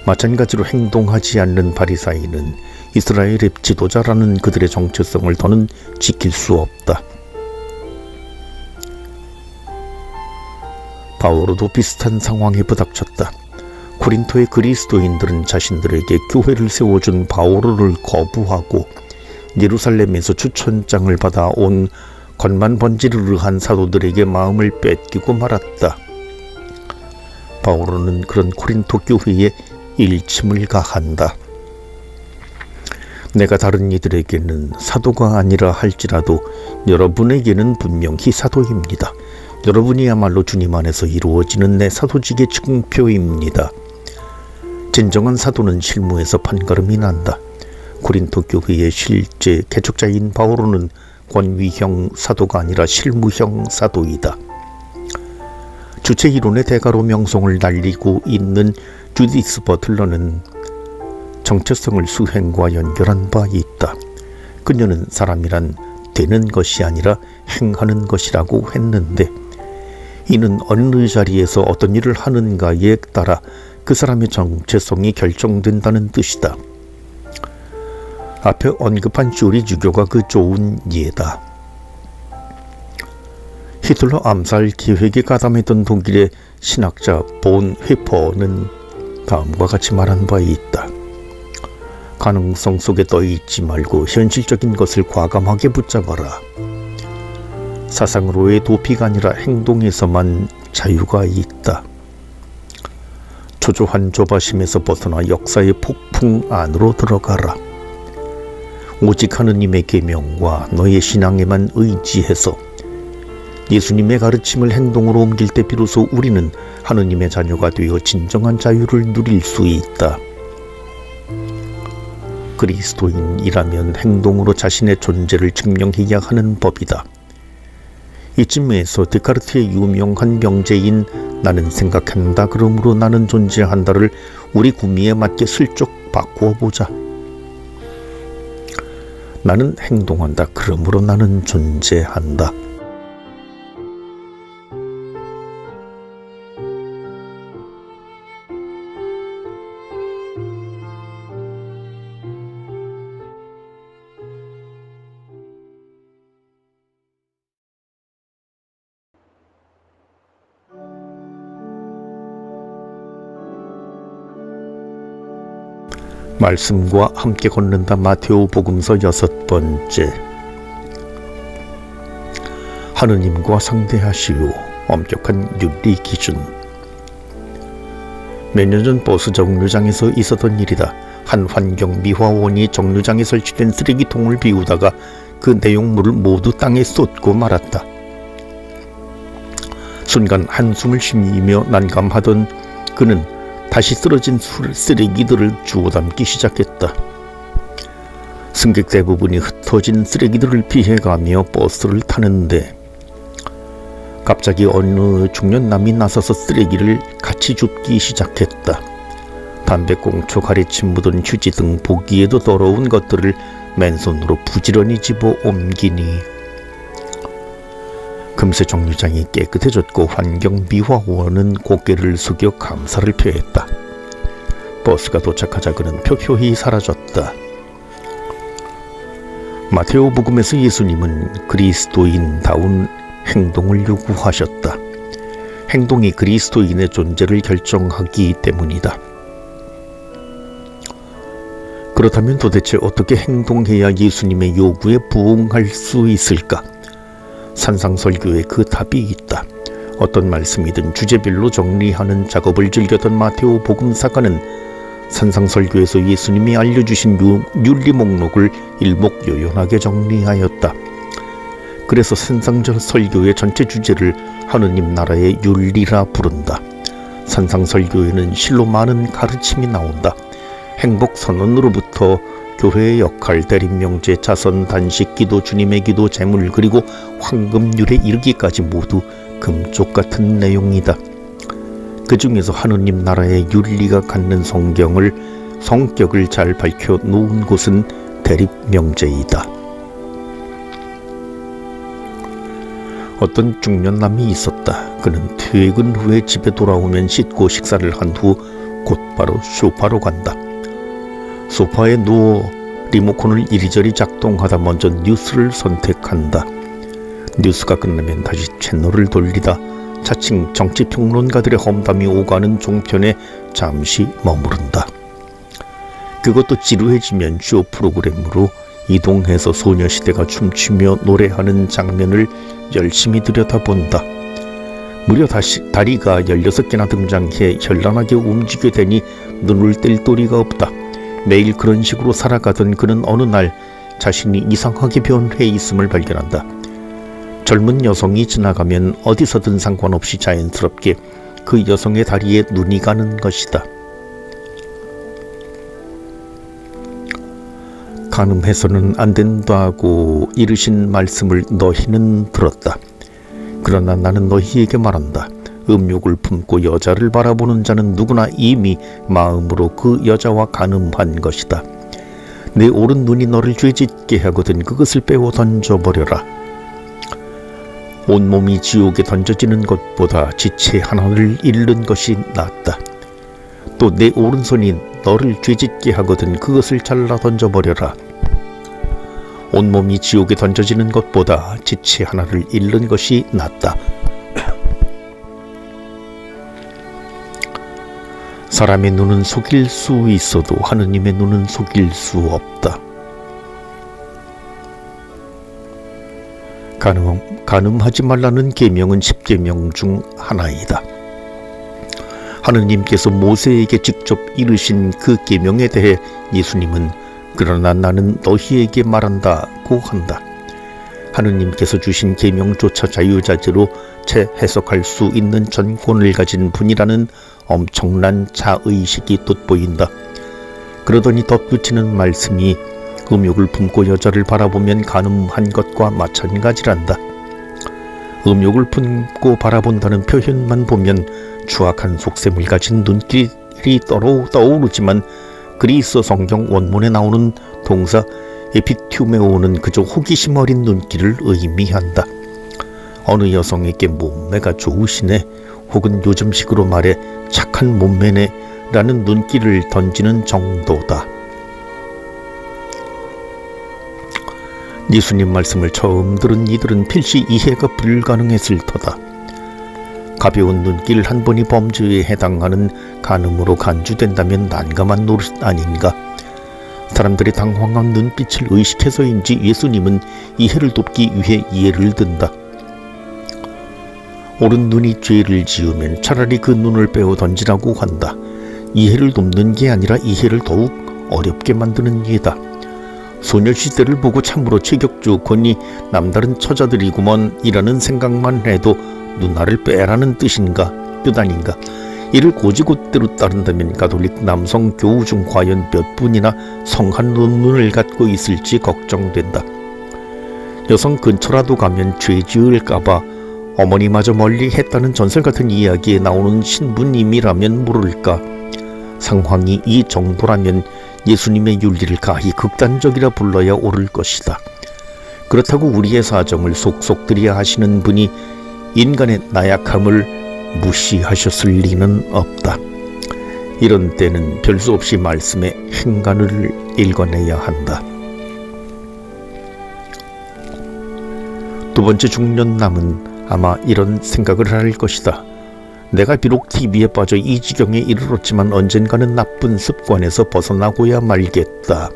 마찬가지로 행동하지 않는 바리사이는 이스라엘의 지도자라는 그들의 정체성을 더는 지킬 수 없다. 바오로도 비슷한 상황에 부닥쳤다. 고린토의 그리스도인들은 자신들에게 교회를 세워준 바오로를 거부하고 예루살렘에서 추천장을 받아 온 겉만 번지르르한 사도들에게 마음을 뺏기고 말았다. 바오로는 그런 고린토 교회에 일침을 가한다. 내가 다른 이들에게는 사도가 아니라 할지라도 여러분에게는 분명히 사도입니다. 여러분이야말로 주님 안에서 이루어지는 내 사도직의 증표입니다. 진정한 사도는 실무에서 판가름이 난다. 고린토 교회의 실제 개척자인 바오로는 권위형 사도가 아니라 실무형 사도이다. 주체 이론의 대가로 명성을 날리고 있는 주디스 버틀러는 정체성을 수행과 연결한 바 있다. 그녀는 사람이란 되는 것이 아니라 행하는 것이라고 했는데, 이는 어느 자리에서 어떤 일을 하는가에 따라 그 사람의 정체성이 결정된다는 뜻이다. 앞에 언급한 슈리 주교가 그 좋은 예다. 히틀러 암살 계획에 가담했던 독일의 신학자 본 회퍼는 다음과 같이 말한 바 있다. 가능성 속에 떠있지 말고 현실적인 것을 과감하게 붙잡아라. 사상으로의 도피가 아니라 행동에서만 자유가 있다. 초조한 조바심에서 벗어나 역사의 폭풍 안으로 들어가라. 오직 하느님의 계명과 너의 신앙에만 의지해서 예수님의 가르침을 행동으로 옮길 때 비로소 우리는 하느님의 자녀가 되어 진정한 자유를 누릴 수 있다. 그리스도인이라면 행동으로 자신의 존재를 증명해야 하는 법이다. 이쯤에서 데카르트의 유명한 명제인 나는 생각한다 그러므로 나는 존재한다를 우리 구미에 맞게 슬쩍 바꾸어보자. 나는 행동한다 그러므로 나는 존재한다. 말씀과 함께 걷는다. 마테오 복음서 6번째. 하느님과 상대하시오. 엄격한 윤리 기준. 몇 년 전 버스 정류장에서 있었던 일이다. 한 환경미화원이 정류장에 설치된 쓰레기통을 비우다가 그 내용물을 모두 땅에 쏟고 말았다. 순간 한숨을 쉬며 난감하던 그는 다시 쓰러진 쓰레기들을 주워 담기 시작했다. 승객 대부분이 흩어진 쓰레기들을 피해가며 버스를 타는데 갑자기 어느 중년남이 나서서 쓰레기를 같이 줍기 시작했다. 담배꽁초 가래침 묻은 휴지 등 보기에도 더러운 것들을 맨손으로 부지런히 집어 옮기니 금세 정류장이 깨끗해졌고 환경미화원은 고개를 숙여 감사를 표했다. 버스가 도착하자 그는 표효히 사라졌다. 마테오 복음에서 예수님은 그리스도인다운 행동을 요구하셨다. 행동이 그리스도인의 존재를 결정하기 때문이다. 그렇다면 도대체 어떻게 행동해야 예수님의 요구에 부응할 수 있을까? 산상설교에 그 답이 있다. 어떤 말씀이든 주제별로 정리하는 작업을 즐겼던 마테오 복음사가는 산상설교에서 예수님이 알려주신 윤리 목록을 일목요연하게 정리하였다. 그래서 산상설교의 전체 주제를 하느님 나라의 윤리라 부른다. 산상설교에는 실로 많은 가르침이 나온다. 행복선언으로부터 교회의 역할, 대립명제, 자선, 단식, 기도, 주님의 기도, 재물, 그리고 황금률에 이르기까지 모두 금쪽 같은 내용이다. 그 중에서 하느님 나라의 윤리가 갖는 성격을 잘 밝혀 놓은 곳은 대립명제이다. 어떤 중년남이 있었다. 그는 퇴근 후에 집에 돌아오면 씻고 식사를 한 후 곧바로 소파로 간다. 소파에 누워 리모컨을 이리저리 작동하다 먼저 뉴스를 선택한다. 뉴스가 끝나면 다시 채널을 돌리다 자칭 정치평론가들의 험담이 오가는 종편에 잠시 머무른다. 그것도 지루해지면 쇼 프로그램으로 이동해서 소녀시대가 춤추며 노래하는 장면을 열심히 들여다본다. 무려 다리가 16개나 등장해 현란하게 움직여 대니 눈을 뗄 도리가 없다. 매일 그런 식으로 살아가던 그는 어느 날 자신이 이상하게 변해 있음을 발견한다. 젊은 여성이 지나가면 어디서든 상관없이 자연스럽게 그 여성의 다리에 눈이 가는 것이다. 간음해서는 안 된다고 이르신 말씀을 너희는 들었다. 그러나 나는 너희에게 말한다. 음욕을 품고 여자를 바라보는 자는 누구나 이미 마음으로 그 여자와 간음한 것이다. 내 오른 눈이 너를 죄짓게 하거든 그것을 빼어 던져버려라. 온몸이 지옥에 던져지는 것보다 지체 하나를 잃는 것이 낫다. 또 내 오른손이 너를 죄짓게 하거든 그것을 잘라 던져버려라. 온몸이 지옥에 던져지는 것보다 지체 하나를 잃는 것이 낫다. 사람의 눈은 속일 수 있어도 하느님의 눈은 속일 수 없다. 간음하지 말라는 계명은 10계명 중 하나이다. 하느님께서 모세에게 직접 이르신 그 계명에 대해 예수님은 그러나 나는 너희에게 말한다고 한다. 하느님께서 주신 계명조차 자유자재로 재해석할 수 있는 전권을 가진 분이라는 엄청난 자의식이 돋보인다. 그러더니 덧붙이는 말씀이 음욕을 품고 여자를 바라보면 간음한 것과 마찬가지란다. 음욕을 품고 바라본다는 표현만 보면 추악한 속셈을 가진 눈길이 떠오르지만 그리스 성경 원문에 나오는 동사 에피튜메오는 그저 호기심 어린 눈길을 의미한다. 어느 여성에게 몸매가 좋으시네 혹은 요즘식으로 말해 착한 몸매네 라는 눈길을 던지는 정도다. 예수님 말씀을 처음 들은 이들은 필시 이해가 불가능했을 터다. 가벼운 눈길 한 번이 범죄에 해당하는 간음으로 간주된다면 난감한 노릇 아닌가. 사람들이 당황한 눈빛을 의식해서인지 예수님은 이해를 돕기 위해 예를 든다. 오른 눈이 죄를 지으면 차라리 그 눈을 빼어 던지라고 한다. 이해를 돕는 게 아니라 이해를 더욱 어렵게 만드는 예다. 소녀시대를 보고 참으로 체격 좋거니 남다른 처자들이구먼 이라는 생각만 해도 누나를 빼라는 뜻 아닌가. 이를 고지고대로 따른다면 가톨릭 남성 교우 중 과연 몇 분이나 성한 눈을 갖고 있을지 걱정된다. 여성 근처라도 가면 죄 지을까봐 어머니마저 멀리 했다는 전설 같은 이야기에 나오는 신부님이라면 모를까. 상황이 이 정도라면 예수님의 윤리를 가히 극단적이라 불러야 옳을 것이다. 그렇다고 우리의 사정을 속속들이야 하시는 분이 인간의 나약함을 무시하셨을 리는 없다. 이런 때는 별 수 없이 말씀의 행간을 읽어내야 한다. 두 번째 중년남은 아마 이런 생각을 할 것이다. 내가 비록 TV에 빠져 이 지경에 이르렀지만 언젠가는 나쁜 습관에서 벗어나고야 말겠다.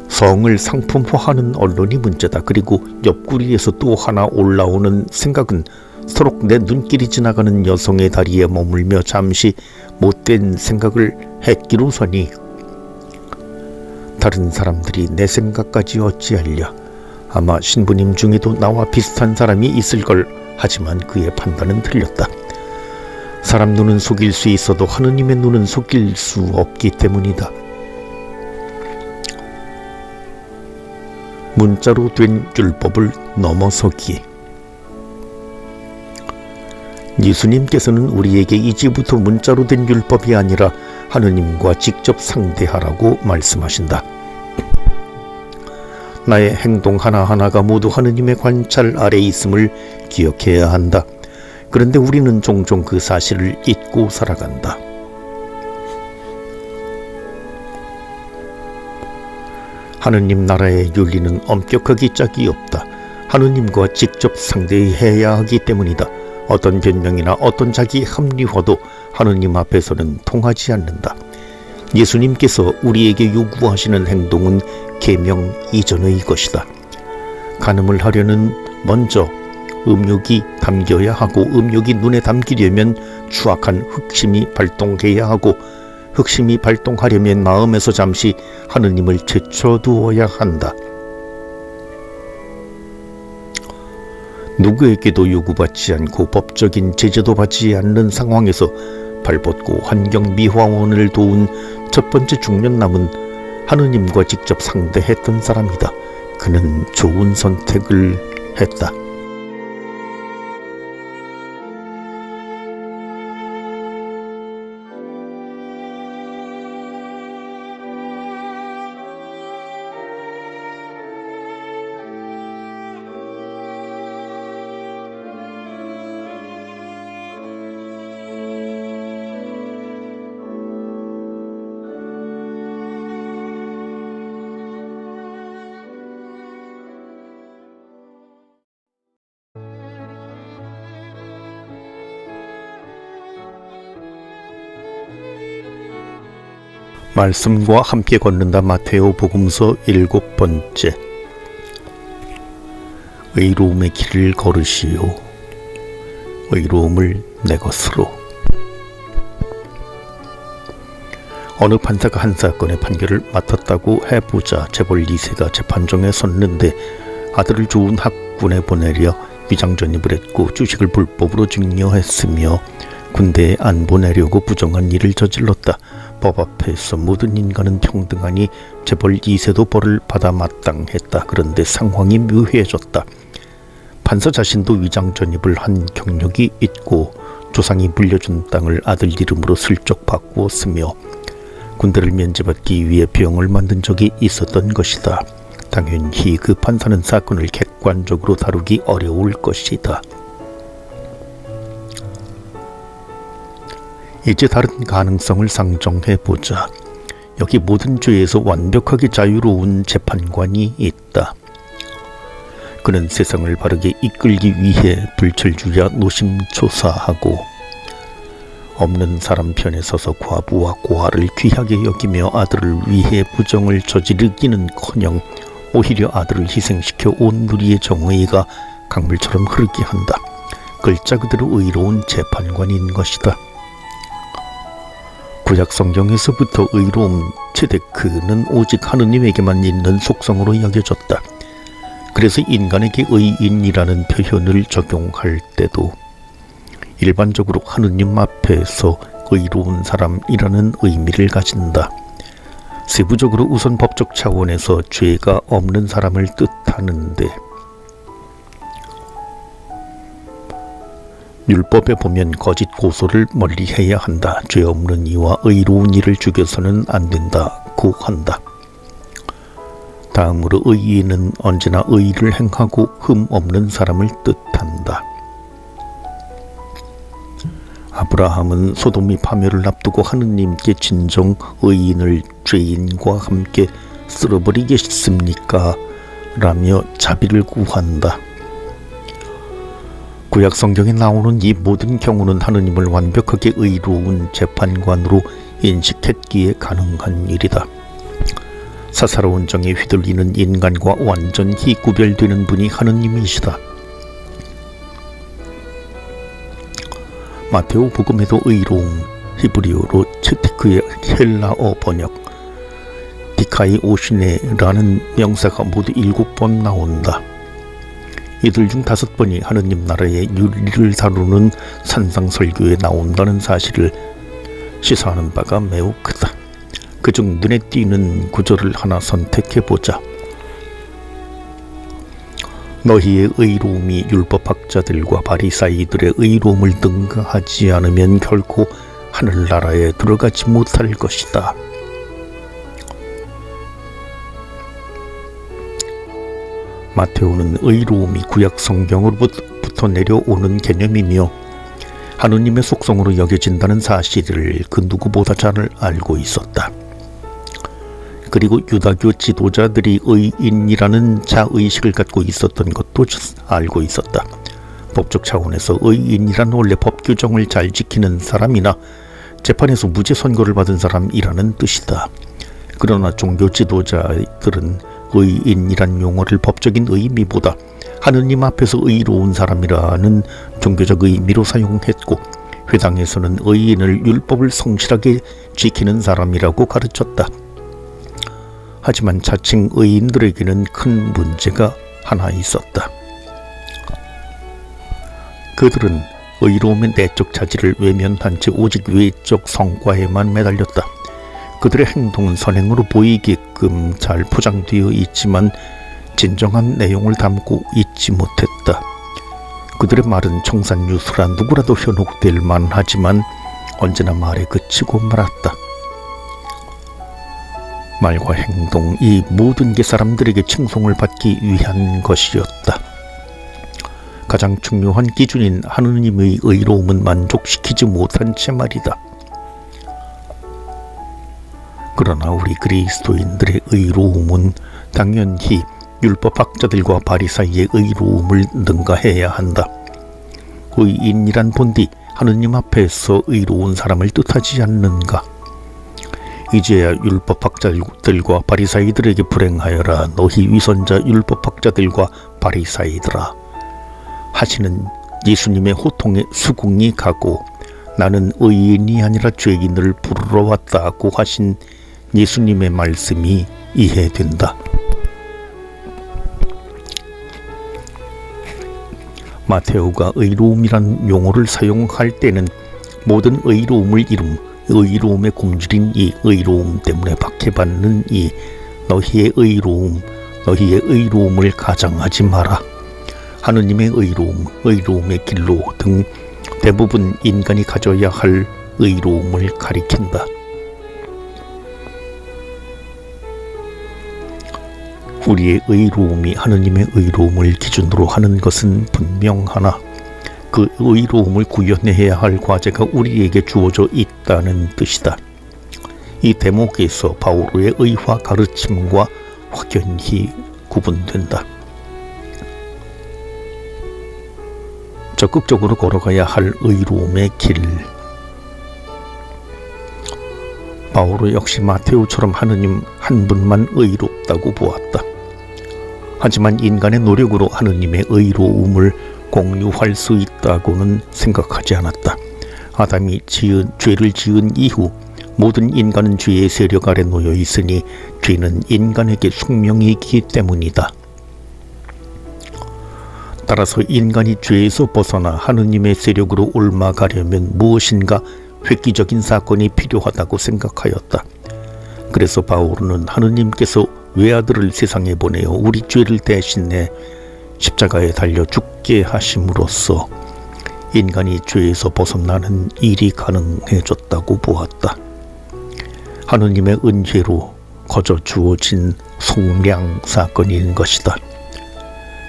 성을 상품화하는 언론이 문제다. 그리고 옆구리에서 또 하나 올라오는 생각은 서로 내 눈길이 지나가는 여성의 다리에 머물며 잠시 못된 생각을 했기로서니 다른 사람들이 내 생각까지 어찌하랴. 아마 신부님 중에도 나와 비슷한 사람이 있을 걸. 하지만 그의 판단은 틀렸다. 사람 눈은 속일 수 있어도 하느님의 눈은 속일 수 없기 때문이다. 문자로 된 율법을 넘어서기. 예수님께서는 우리에게 이제부터 문자로 된 율법이 아니라 하느님과 직접 상대하라고 말씀하신다. 나의 행동 하나하나가 모두 하느님의 관찰 아래 있음을 기억해야 한다. 그런데 우리는 종종 그 사실을 잊고 살아간다. 하느님 나라의 윤리는 엄격하기 짝이 없다. 하느님과 직접 상대해야 하기 때문이다. 어떤 변명이나 어떤 자기 합리화도 하느님 앞에서는 통하지 않는다. 예수님께서 우리에게 요구하시는 행동은 계명 이전의 것이다. 간음을 하려는 먼저 음욕이 담겨야 하고, 음욕이 눈에 담기려면 추악한 흑심이 발동해야 하고, 흑심이 발동하려면 마음에서 잠시 하느님을 제쳐두어야 한다. 누구에게도 요구받지 않고 법적인 제재도 받지 않는 상황에서 발벗고 환경미화원을 도운 첫 번째 중년남은 하느님과 직접 상대했던 사람이다. 그는 좋은 선택을 했다. 말씀과 함께 걷는다. 마테오 복음서 7번째. 의로움의 길을 걸으시오. 의로움을 내 것으로. 어느 판사가 한 사건의 판결을 맡았다고 해보자 재벌 2세가 재판정에 섰는데 아들을 좋은 학군에 보내려 위장 전입을 했고 주식을 불법으로 증여했으며 군대에 안 보내려고 부정한 일을 저질렀다. 법 앞에서 모든 인간은 평등하니 재벌 2세도 벌을 받아 마땅했다. 그런데 상황이 묘해졌다. 판사 자신도 위장 전입을 한 경력이 있고 조상이 물려준 땅을 아들 이름으로 슬쩍 바꾸었으며 군대를 면제받기 위해 병을 만든 적이 있었던 것이다. 당연히 그 판사는 사건을 객관적으로 다루기 어려울 것이다. 이제 다른 가능성을 상정해보자. 여기 모든 죄에서 완벽하게 자유로운 재판관이 있다. 그는 세상을 바르게 이끌기 위해 불철주야 노심초사하고 없는 사람 편에 서서 과부와 고아를 귀하게 여기며 아들을 위해 부정을 저지르기는커녕 오히려 아들을 희생시켜 온 누리의 정의가 강물처럼 흐르게 한다. 글자 그대로 의로운 재판관인 것이다. 구약 성경에서부터 의로움 체데크는 오직 하느님에게만 있는 속성으로 여겨졌다. 그래서 인간에게 의인이라는 표현을 적용할 때도 일반적으로 하느님 앞에서 의로운 사람이라는 의미를 가진다. 세부적으로 우선 법적 차원에서 죄가 없는 사람을 뜻하는데 율법에 보면 거짓 고소를 멀리해야 한다. 죄 없는 이와 의로운 이를 죽여서는 안 된다고 한다. 다음으로 의인은 언제나 의를 행하고 흠 없는 사람을 뜻한다. 아브라함은 소돔이 파멸을 앞두고 하느님께 진정 의인을 죄인과 함께 쓸어버리겠습니까? 라며 자비를 구한다. 구약 성경에 나오는 이 모든 경우는 하느님을 완벽하게 의로운 재판관으로 인식했기에 가능한 일이다. 사사로운 정에 휘둘리는 인간과 완전히 구별되는 분이 하느님이시다. 마테오 복음에도 의로움, 히브리어로 체테크의 헬라어 번역 디카이 오시네라는 명사가 모두 7번 나온다. 이들 중 5번이 하느님 나라의 윤리를 다루는 산상설교에 나온다는 사실을 시사하는 바가 매우 크다. 그중 눈에 띄는 구절을 하나 선택해보자. 너희의 의로움이 율법학자들과 바리사이들의 의로움을 능가하지 않으면 결코 하늘나라에 들어가지 못할 것이다. 마테오는 의로움이 구약 성경으로부터 내려오는 개념이며 하느님의 속성으로 여겨진다는 사실을 그 누구보다 잘 알고 있었다. 그리고 유다교 지도자들이 의인이라는 자의식을 갖고 있었던 것도 알고 있었다. 법적 차원에서 의인이란 원래 법 규정을 잘 지키는 사람이나 재판에서 무죄 선고를 받은 사람이라는 뜻이다. 그러나 종교 지도자들은 의인이란 용어를 법적인 의미보다 하느님 앞에서 의로운 사람이라는 종교적 의미로 사용했고, 회당에서는 의인을 율법을 성실하게 지키는 사람이라고 가르쳤다. 하지만 자칭 의인들에게는 큰 문제가 하나 있었다. 그들은 의로움의 내적 자질을 외면한 채 오직 외적 성과에만 매달렸다. 그들의 행동은 선행으로 보이게끔 잘 포장되어 있지만 진정한 내용을 담고 있지 못했다. 그들의 말은 청산유수라 누구라도 현혹될 만하지만 언제나 말에 그치고 말았다. 말과 행동, 이 모든 게 사람들에게 칭송을 받기 위한 것이었다. 가장 중요한 기준인 하느님의 의로움은 만족시키지 못한 채 말이다. 그러나 우리 그리스도인들의 의로움은 당연히 율법학자들과 바리사이의 의로움을 능가해야 한다. 의인이란 본디 하느님 앞에서 의로운 사람을 뜻하지 않는가? 이제야 율법학자들과 바리사이들에게 불행하여라. 너희 위선자 율법학자들과 바리사이들아. 하시는 예수님의 호통에 수긍이 가고 나는 의인이 아니라 죄인을 부르러 왔다고 하신 예수님의 말씀이 이해된다. 마테오가 의로움이란 용어를 사용할 때는 모든 의로움을 이룬 의로움의 굶주린 이 의로움 때문에 박해받는 이 너희의 의로움을 가장하지 마라. 하느님의 의로움, 의로움의 길로 등 대부분 인간이 가져야 할 의로움을 가리킨다. 우리의 의로움이 하느님의 의로움을 기준으로 하는 것은 분명하나 그 의로움을 구현해야 할 과제가 우리에게 주어져 있다는 뜻이다. 이 대목에서 바오로의 의화 가르침과 확연히 구분된다. 적극적으로 걸어가야 할 의로움의 길. 바오로 역시 마테오처럼 하느님 한 분만 의롭다고 보았다. 하지만 인간의 노력으로 하느님의 의로움을 공유할 수 있다고는 생각하지 않았다. 아담이 죄를 지은 이후 모든 인간은 죄의 세력 아래 놓여 있으니 죄는 인간에게 숙명이기 때문이다. 따라서 인간이 죄에서 벗어나 하느님의 세력으로 옮아가려면 무엇인가 획기적인 사건이 필요하다고 생각하였다. 그래서 바오로는 하느님께서 외아들을 세상에 보내어 우리 죄를 대신해 십자가에 달려 죽게 하심으로써 인간이 죄에서 벗어나는 일이 가능해졌다고 보았다. 하느님의 은혜로 거저 주어진 속량 사건인 것이다.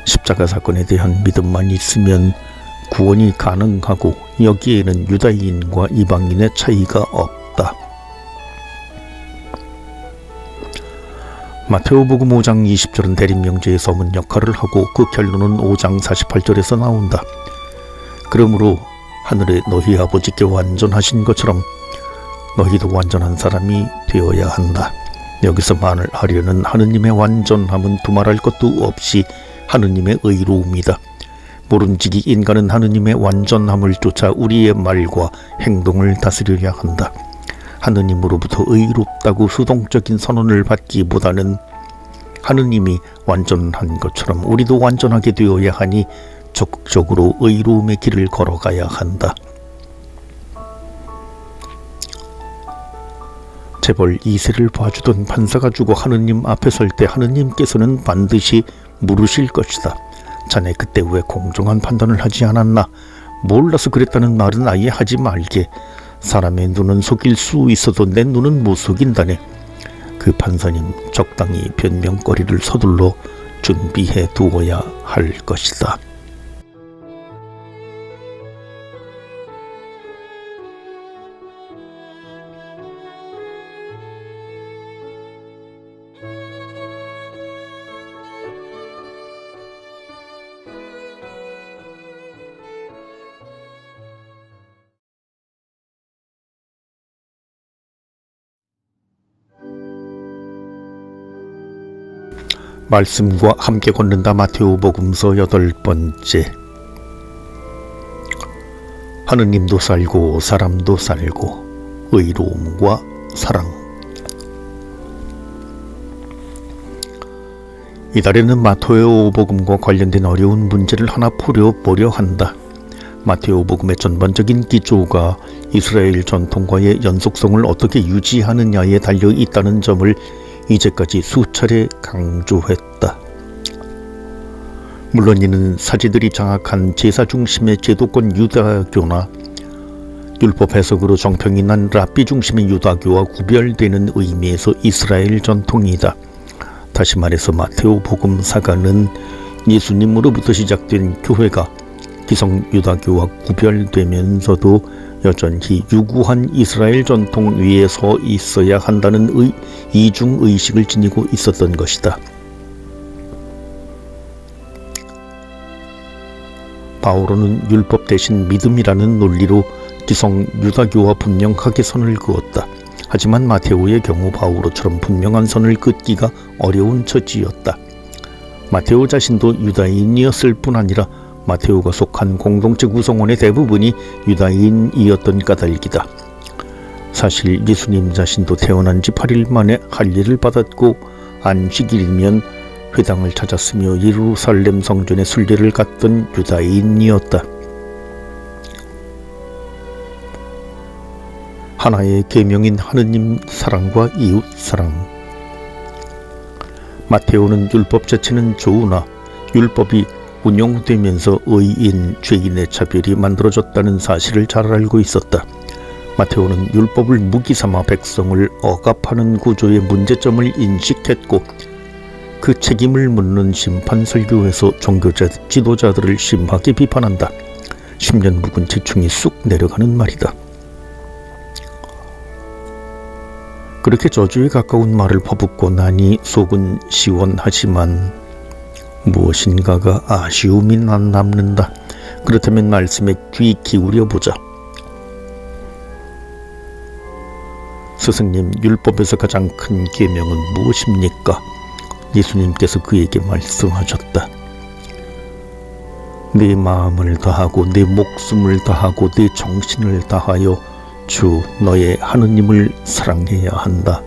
십자가 사건에 대한 믿음만 있으면 구원이 가능하고 여기에는 유다인과 이방인의 차이가 없다. 마테오복음 5장 20절은 대림명제의 서문 역할을 하고 그 결론은 5장 48절에서 나온다. 그러므로 하늘에 너희 아버지께 완전하신 것처럼 너희도 완전한 사람이 되어야 한다. 여기서 말하려는 하느님의 완전함은 두말할 것도 없이 하느님의 의로움이다. 모름지기 인간은 하느님의 완전함을 쫓아 우리의 말과 행동을 다스려야 한다. 하느님으로부터 의롭다고 수동적인 선언을 받기보다는 하느님이 완전한 것처럼 우리도 완전하게 되어야 하니 적극적으로 의로움의 길을 걸어가야 한다. 재벌 2세를 봐주던 판사가 죽어 하느님 앞에 설 때 하느님께서는 반드시 물으실 것이다. 자네 그때 왜 공정한 판단을 하지 않았나? 몰라서 그랬다는 말은 아예 하지 말게. 사람의 눈은 속일 수 있어도 내 눈은 못 속인다네. 그 판사님 적당히 변명거리를 서둘러 준비해 두어야 할 것이다. 말씀과 함께 걷는다. 마테오복음서 8번째. 하느님도 살고 사람도 살고 의로움과 사랑. 이달에는 마테오복음과 관련된 어려운 문제를 하나 풀어보려 한다. 마테오복음의 전반적인 기조가 이스라엘 전통과의 연속성을 어떻게 유지하느냐에 달려 있다는 점을 이제까지 수차례 강조했다. 물론 이는 사제들이 장악한 제사 중심의 제도권 유다교나 율법 해석으로 정평이 난 랍비 중심의 유다교와 구별되는 의미에서 이스라엘 전통이다. 다시 말해서 마테오 복음사가는 예수님으로부터 시작된 교회가 기성 유다교와 구별되면서도 여전히 유구한 이스라엘 전통 위에 서 있어야 한다는 이중의식을 지니고 있었던 것이다. 바오로는 율법 대신 믿음이라는 논리로 기성 유다교와 분명하게 선을 그었다. 하지만 마테오의 경우 바오로처럼 분명한 선을 긋기가 어려운 처지였다. 마테오 자신도 유다인이었을 뿐 아니라 마테오가 속한 공동체 구성원의 대부분이 유다인이었던 까닭이다. 사실 예수님 자신도 태어난 지 8일 만에 할례를 받았고 안식일이면 회당을 찾았으며 예루살렘 성전에 순례를 갔던 유다인이었다. 하나의 계명인 하느님 사랑과 이웃 사랑. 마테오는 율법 자체는 좋으나 율법이 운용되면서 의인, 죄인의 차별이 만들어졌다는 사실을 잘 알고 있었다. 마테오는 율법을 무기 삼아 백성을 억압하는 구조의 문제점을 인식했고 그 책임을 묻는 심판 설교에서 종교자 지도자들을 심하게 비판한다. 10년 묵은 지충이 쑥 내려가는 말이다. 그렇게 저주에 가까운 말을 퍼붓고 나니 속은 시원하지만 무엇인가가 아쉬움이 남는다. 그렇다면 말씀에 귀 기울여 보자. 스승님, 율법에서 가장 큰 계명은 무엇입니까? 예수님께서 그에게 말씀하셨다. 내 마음을 다하고 내 목숨을 다하고 내 정신을 다하여 주 너의 하느님을 사랑해야 한다.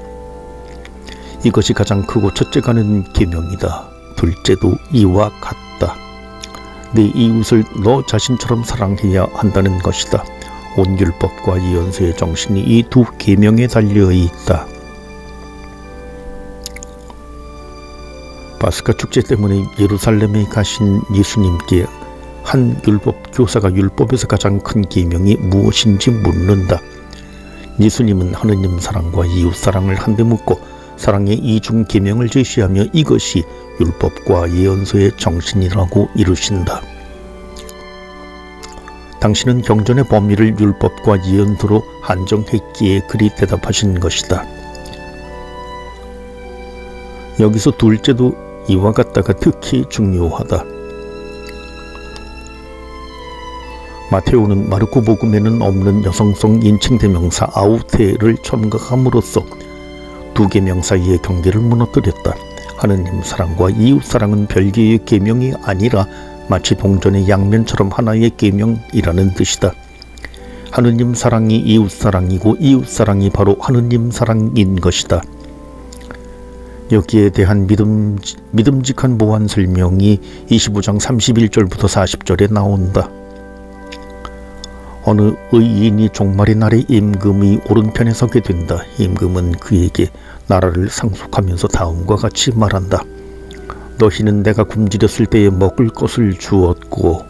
이것이 가장 크고 첫째가는 계명이다. 둘째도 이와 같다. 내 이웃을 너 자신처럼 사랑해야 한다는 것이다. 온 율법과 예언서의 정신이 이 두 계명에 달려 있다. 파스카 축제 때문에 예루살렘에 가신 예수님께 한 율법 교사가 율법에서 가장 큰 계명이 무엇인지 묻는다. 예수님은 하느님 사랑과 이웃 사랑을 한데 묻고 사랑의 이중 계명을 제시하며 이것이 율법과 예언서의 정신이라고 이루신다. 당신은 경전의 범위를 율법과 예언서로 한정했기에 그리 대답하신 것이다. 여기서 둘째도 이와 같다가 특히 중요하다. 마테오는 마르코 복음에는 없는 여성성 인칭 대명사 아우테를 첨가함으로써 두 계명 사이의 경계를 무너뜨렸다. 하느님 사랑과 이웃 사랑은 별개의 계명이 아니라 마치 동전의 양면처럼 하나의 계명이라는 뜻이다. 하느님 사랑이 이웃 사랑이고 이웃 사랑이 바로 하느님 사랑인 것이다. 여기에 대한 믿음직한 보완 설명이 25장 31절부터 40절에 나온다. 어느 의인이 종말의 날에 임금의 오른편에 서게 된다. 임금은 그에게 나라를 상속하면서 다음과 같이 말한다. 너희는 내가 굶주렸을 때에 먹을 것을 주었고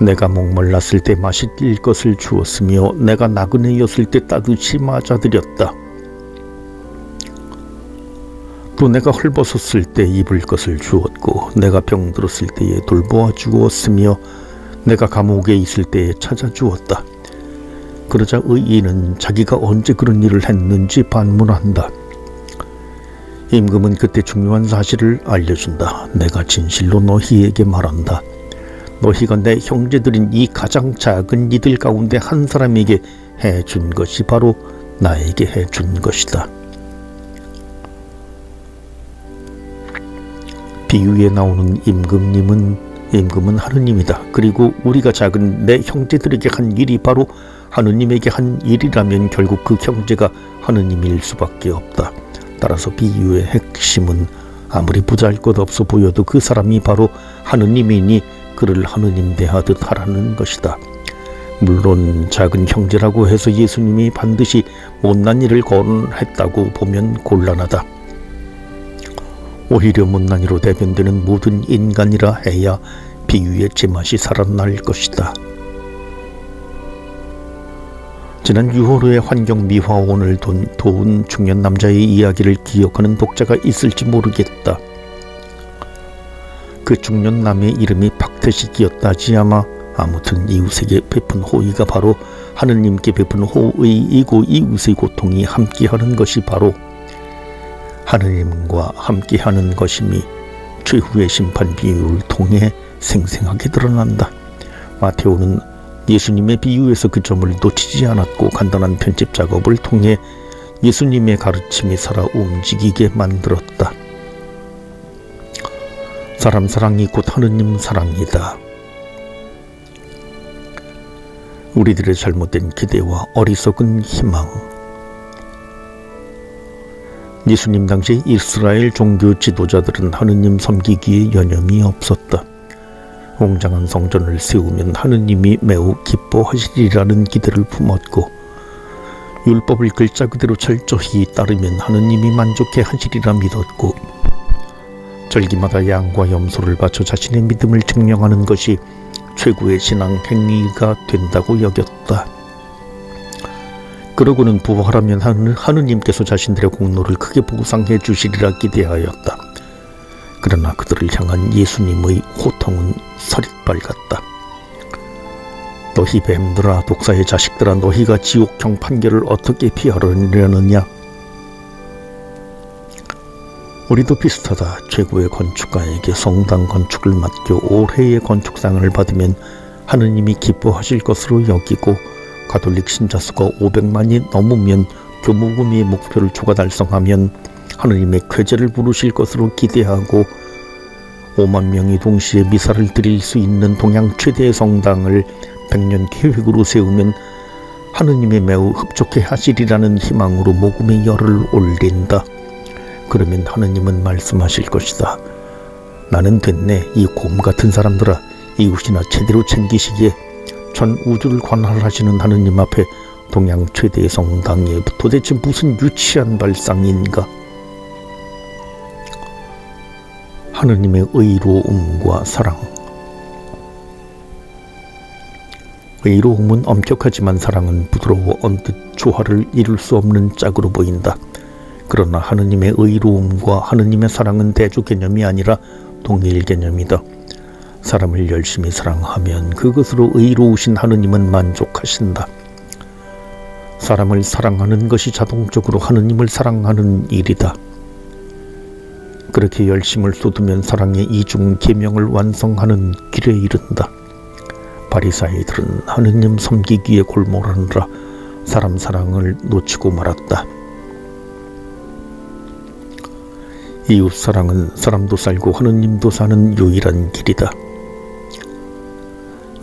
내가 목말랐을 때 마실 것을 주었으며 내가 나그네였을 때 따뜻이 맞아들였다. 또 내가 헐벗었을 때 입을 것을 주었고 내가 병들었을 때에 돌보아 주었으며 내가 감옥에 있을 때에 찾아주었다. 그러자 의인은 자기가 언제 그런 일을 했는지 반문한다. 임금은 그때 중요한 사실을 알려준다. 내가 진실로 너희에게 말한다. 너희가 내 형제들인 이 가장 작은 이들 가운데 한 사람에게 해준 것이 바로 나에게 해준 것이다. 비유에 나오는 임금은 하느님이다. 그리고 우리가 작은 내 형제들에게 한 일이 바로 하느님에게 한 일이라면 결국 그 형제가 하느님일 수밖에 없다. 따라서 비유의 핵심은 아무리 보잘것 없어 보여도 그 사람이 바로 하느님이니 그를 하느님 대하듯 하라는 것이다. 물론 작은 형제라고 해서 예수님이 반드시 못난 일을 거론했다고 보면 곤란하다. 오히려 못난 이로 대변되는 모든 인간이라 해야 비유의 제맛이 살아날 것이다. 지난 6월호의 환경미화원을 도운 중년 남자의 이야기를 기억하는 독자가 있을지 모르겠다. 그 중년남의 이름이 박태식이었다지 아마. 아무튼 이웃에게 베푼 호의가 바로 하느님께 베푼 호의이고 이웃의 고통이 함께하는 것이 바로 하느님과 함께하는 것임이 최후의 심판 비유를 통해 생생하게 드러난다. 마테오는 예수님의 비유에서 그 점을 놓치지 않았고 간단한 편집 작업을 통해 예수님의 가르침이 살아 움직이게 만들었다. 사람 사랑이 곧 하느님 사랑이다. 우리들의 잘못된 기대와 어리석은 희망. 예수님 당시 이스라엘 종교 지도자들은 하느님 섬기기에 여념이 없었다. 웅장한 성전을 세우면 하느님이 매우 기뻐하시리라는 기대를 품었고 율법을 글자 그대로 철저히 따르면 하느님이 만족해 하시리라 믿었고 절기마다 양과 염소를 바쳐 자신의 믿음을 증명하는 것이 최고의 신앙 행위가 된다고 여겼다. 그러고는 부활하면 하느님께서 자신들의 공로를 크게 보상해 주시리라 기대하였다. 그러나 그들을 향한 예수님의 호통은 서릿발 같다. 너희 뱀들아, 독사의 자식들아, 너희가 지옥형 판결을 어떻게 피하려느냐? 우리도 비슷하다. 최고의 건축가에게 성당 건축을 맡겨 올해의 건축상을 받으면 하느님이 기뻐하실 것으로 여기고 가톨릭 신자 수가 500만이 넘으면 교무금의 목표를 초과 달성하면 하느님의 쾌재를 부르실 것으로 기대하고 5만 명이 동시에 미사를 드릴 수 있는 동양 최대의 성당을 100년 계획으로 세우면 하느님이 매우 흡족해 하시리라는 희망으로 모금의 열을 올린다. 그러면 하느님은 말씀하실 것이다. 나는 됐네. 이 곰 같은 사람들아, 이웃이나 제대로 챙기시기에 전 우주를 관할하시는 하느님 앞에 동양 최대의 성당에 도대체 무슨 유치한 발상인가? 하느님의 의로움과 사랑. 의로움은 엄격하지만 사랑은 부드러워 언뜻 조화를 이룰 수 없는 짝으로 보인다. 그러나 하느님의 의로움과 하느님의 사랑은 대조 개념이 아니라 동일 개념이다. 사람을 열심히 사랑하면 그것으로 의로우신 하느님은 만족하신다. 사람을 사랑하는 것이 자동적으로 하느님을 사랑하는 일이다. 그렇게 열심을 쏟으면 사랑의 이중 계명을 완성하는 길에 이른다. 바리사이들은 하느님 섬기기에 골몰하느라 사람 사랑을 놓치고 말았다. 이웃 사랑은 사람도 살고 하느님도 사는 유일한 길이다.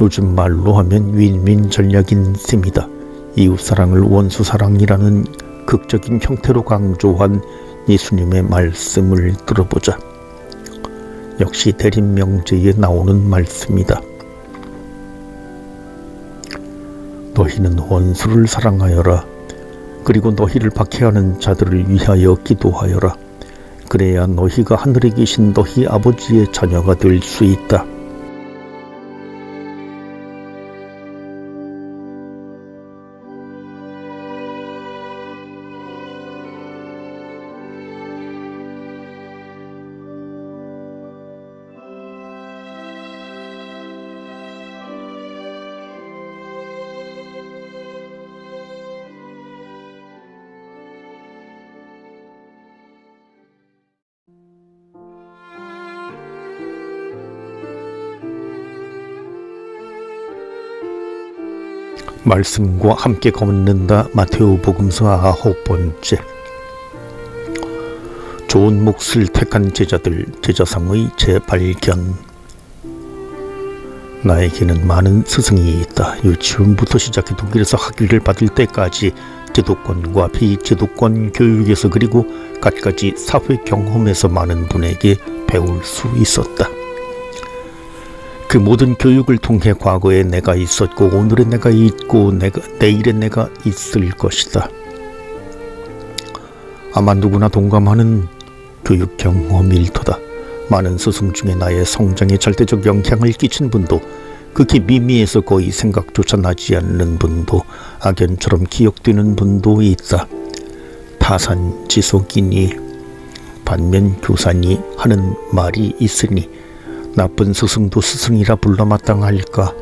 요즘 말로 하면 윈윈 전략인 셈이다. 이웃 사랑을 원수 사랑이라는 극적인 형태로 강조한 예수님의 말씀을 들어보자. 역시 대림명제에 나오는 말씀이다. 너희는 원수를 사랑하여라. 그리고 너희를 박해하는 자들을 위하여 기도하여라. 그래야 너희가 하늘에 계신 너희 아버지의 자녀가 될 수 있다. 말씀과 함께 걷는다. 마테오복음서 9번째. 좋은 몫을 택한 제자들, 제자상의 재발견. 나에게는 많은 스승이 있다. 유치원부터 시작해 독일에서 학위를 받을 때까지 제도권과 비제도권 교육에서 그리고 갖가지 사회 경험에서 많은 분에게 배울 수 있었다. 그 모든 교육을 통해 과거에 내가 있었고 오늘의 내가 있고 내일의 내가 있을 것이다. 아마 누구나 동감하는 교육 경험일 터다. 많은 스승 중에 나의 성장에 절대적 영향을 끼친 분도, 극히 미미해서 거의 생각조차 나지 않는 분도, 악연처럼 기억되는 분도 있다. 타산지속이니 반면 교사니 하는 말이 있으니 나쁜 스승도 스승이라 불러 마땅할까?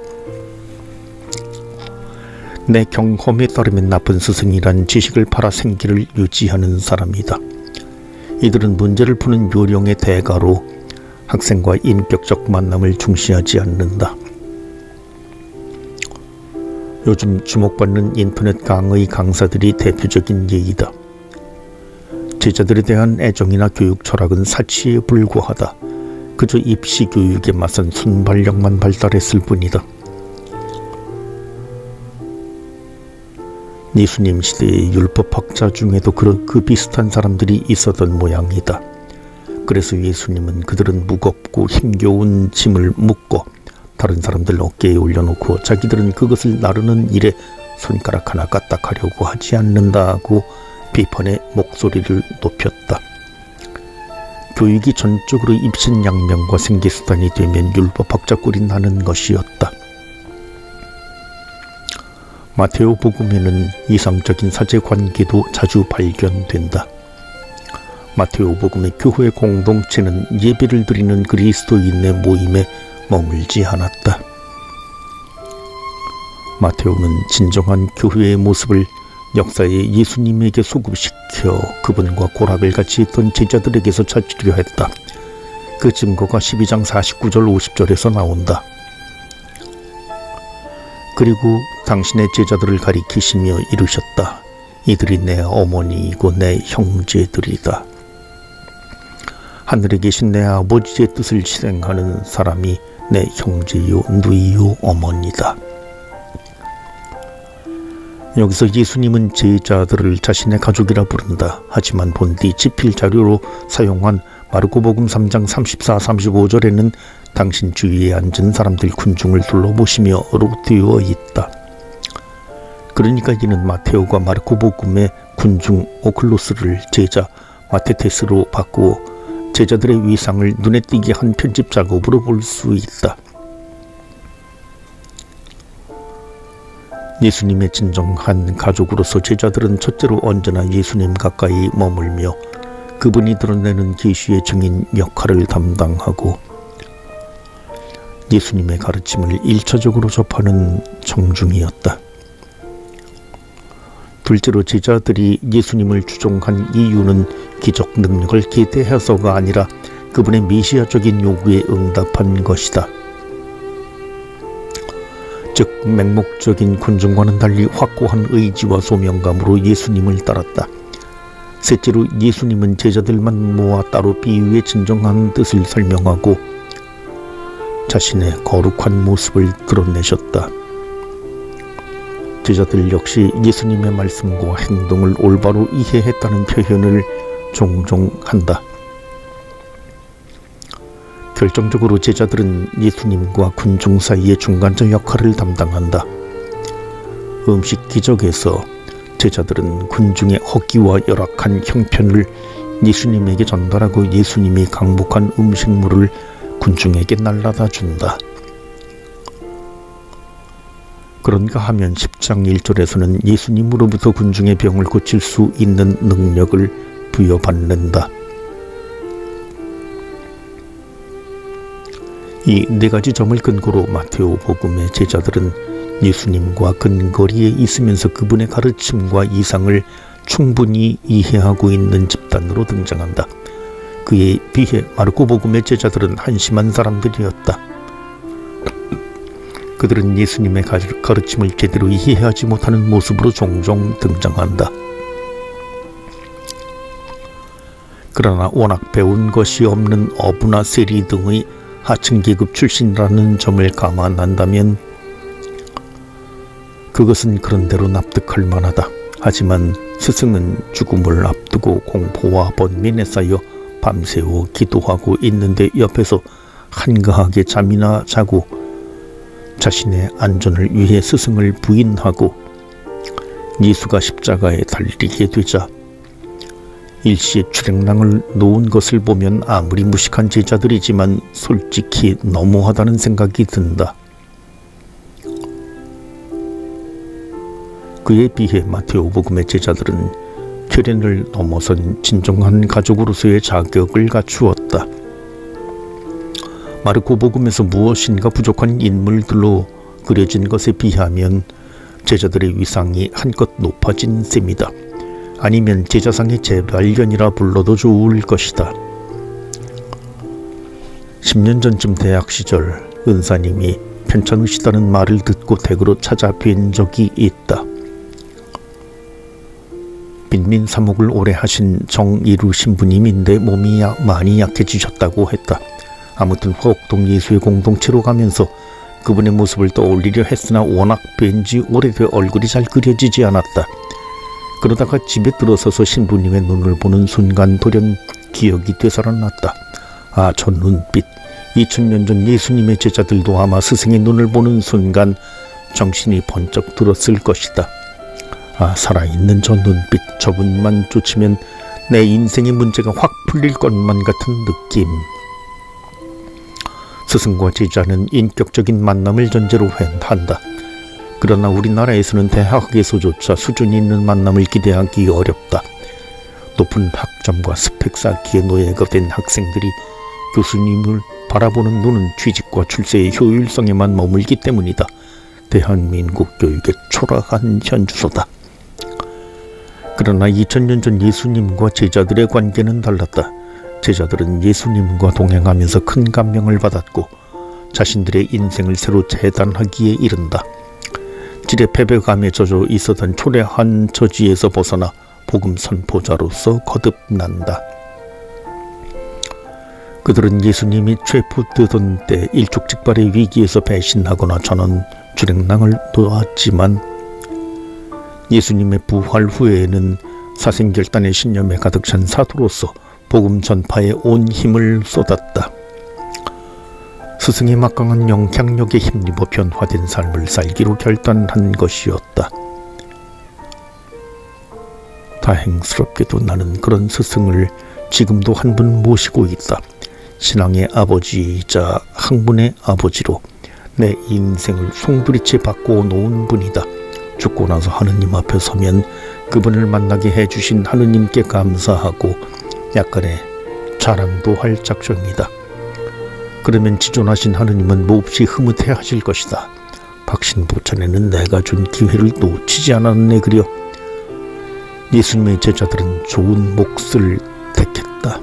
내 경험에 따르면 나쁜 스승이란 지식을 팔아 생기를 유지하는 사람이다. 이들은 문제를 푸는 요령의 대가로 학생과 인격적 만남을 중시하지 않는다. 요즘 주목받는 인터넷 강의 강사들이 대표적인 예이다. 제자들에 대한 애정이나 교육 철학은 사치에 불과하다. 그저 입시 교육에 맞선 순발력만 발달했을 뿐이다. 예수님 시대의 율법학자 중에도 그 비슷한 사람들이 있었던 모양이다. 그래서 예수님은 그들은 무겁고 힘겨운 짐을 묶고 다른 사람들 어깨에 올려놓고 자기들은 그것을 나르는 일에 손가락 하나 까딱하려고 하지 않는다고 비판의 목소리를 높였다. 교육이 전적으로 입신양명과 생계수단이 되면 율법학자 꼴이 나는 것이었다. 마테오 복음에는 이상적인 사제관계도 자주 발견된다. 마테오 복음의 교회 공동체는 예배를 드리는 그리스도인의 모임에 머물지 않았다. 마테오는 진정한 교회의 모습을 역사에 예수님에게 소급시켜 그분과 고락을 같이 했던 제자들에게서 찾으려 했다. 그 증거가 12장 49절 50절에서 나온다. 그리고 당신의 제자들을 가리키시며 이르셨다. 이들이 내 어머니이고 내 형제들이다. 하늘에 계신 내 아버지의 뜻을 실행하는 사람이 내 형제요 누이요 어머니다. 여기서 예수님은 제자들을 자신의 가족이라 부른다. 하지만 본디 지필 자료로 사용한 마르코복음 3장 34-35절에는 당신 주위에 앉은 사람들 군중을 둘러보시며로 되어 있다. 그러니까 이는 마테오가 마르코복음의 군중 오클로스를 제자 마테테스로 바꾸어 제자들의 위상을 눈에 띄게 한 편집 작업으로 볼 수 있다. 예수님의 진정한 가족으로서 제자들은 첫째로 언제나 예수님 가까이 머물며 그분이 드러내는 계시의 증인 역할을 담당하고 예수님의 가르침을 1차적으로 접하는 청중이었다. 둘째로 제자들이 예수님을 추종한 이유는 기적 능력을 기대해서가 아니라 그분의 메시아적인 요구에 응답한 것이다. 즉 맹목적인 군중과는 달리 확고한 의지와 소명감으로 예수님을 따랐다. 셋째로 예수님은 제자들만 모아 따로 비유의 진정한 뜻을 설명하고 자신의 거룩한 모습을 드러내셨다. 제자들 역시 예수님의 말씀과 행동을 올바로 이해했다는 표현을 종종 한다. 결정적으로 제자들은 예수님과 군중 사이의 중간자 역할을 담당한다. 음식 기적에서 제자들은 군중의 허기와 열악한 형편을 예수님에게 전달하고 예수님이 강복한 음식물을 군중에게 날라다 준다. 그런가 하면 10장 1절에서는 예수님으로부터 군중의 병을 고칠 수 있는 능력을 부여받는다. 이 네 가지 점을 근거로 마테오 복음의 제자들은 예수님과 근거리에 있으면서 그분의 가르침과 이상을 충분히 이해하고 있는 집단으로 등장한다. 그에 비해 마르코 복음의 제자들은 한심한 사람들이었다. 그들은 예수님의 가르침을 제대로 이해하지 못하는 모습으로 종종 등장한다. 그러나 워낙 배운 것이 없는 어부나 세리 등의 하층 계급 출신이라는 점을 감안한다면 그것은 그런대로 납득할 만하다. 하지만 스승은 죽음을 앞두고 공포와 번민에 쌓여 밤새워 기도하고 있는데 옆에서 한가하게 잠이나 자고 자신의 안전을 위해 스승을 부인하고 예수가 십자가에 달리게 되자 일시에 출행랑을 놓은 것을 보면 아무리 무식한 제자들이지만 솔직히 너무하다는 생각이 든다. 그에 비해 마테오 복음의 제자들은 혈연을 넘어선 진정한 가족으로서의 자격을 갖추었다. 마르코 복음에서 무엇인가 부족한 인물들로 그려진 것에 비하면 제자들의 위상이 한껏 높아진 셈이다. 아니면 제자상의 재발견이라 불러도 좋을 것이다. 10년 전쯤 대학 시절 은사님이 편찮으시다는 말을 듣고 댁으로 찾아뵌 적이 있다. 빈민 사목을 오래 하신 정이루 신부님인데 몸이 많이 약해지셨다고 했다. 아무튼 화곡동 예수의 공동체로 가면서 그분의 모습을 떠올리려 했으나 워낙 뵌지 오래돼 얼굴이 잘 그려지지 않았다. 그러다가 집에 들어서서 신부님의 눈을 보는 순간 돌연 기억이 되살아났다. 아, 저 눈빛. 2000년 전 예수님의 제자들도 아마 스승의 눈을 보는 순간 정신이 번쩍 들었을 것이다. 아, 살아있는 저 눈빛. 저분만 쫓으면 내 인생의 문제가 확 풀릴 것만 같은 느낌. 스승과 제자는 인격적인 만남을 전제로 한다. 그러나 우리나라에서는 대학에서조차 수준 있는 만남을 기대하기 어렵다. 높은 학점과 스펙 쌓기에 노예가 된 학생들이 교수님을 바라보는 눈은 취직과 출세의 효율성에만 머물기 때문이다. 대한민국 교육의 초라한 현주소다. 그러나 2000년 전 예수님과 제자들의 관계는 달랐다. 제자들은 예수님과 동행하면서 큰 감명을 받았고 자신들의 인생을 새로 재단하기에 이른다. 질의 패배감에 젖어 있었던 초라한 처지에서 벗어나 복음 선포자로서 거듭난다. 그들은 예수님이 체포되던 때 일촉즉발의 위기에서 배신하거나 전원 출행랑을 놓았지만 예수님의 부활 후에는 사생결단의 신념에 가득 찬 사도로서 복음 전파에 온 힘을 쏟았다. 스승의 막강한 영향력에 힘입어 변화된 삶을 살기로 결단한 것이었다. 다행스럽게도 나는 그런 스승을 지금도 한 분 모시고 있다. 신앙의 아버지이자 학문의 아버지로 내 인생을 송두리째 바꿔 놓은 분이다. 죽고 나서 하느님 앞에 서면 그분을 만나게 해주신 하느님께 감사하고 약간의 자랑도 할 작정이다. 그러면 지존하신 하느님은 몹시 흐뭇해 하실 것이다. 박신부 전에는 내가 준 기회를 놓치지 않았네 그려. 예수님의 제자들은 좋은 몫을 택했다.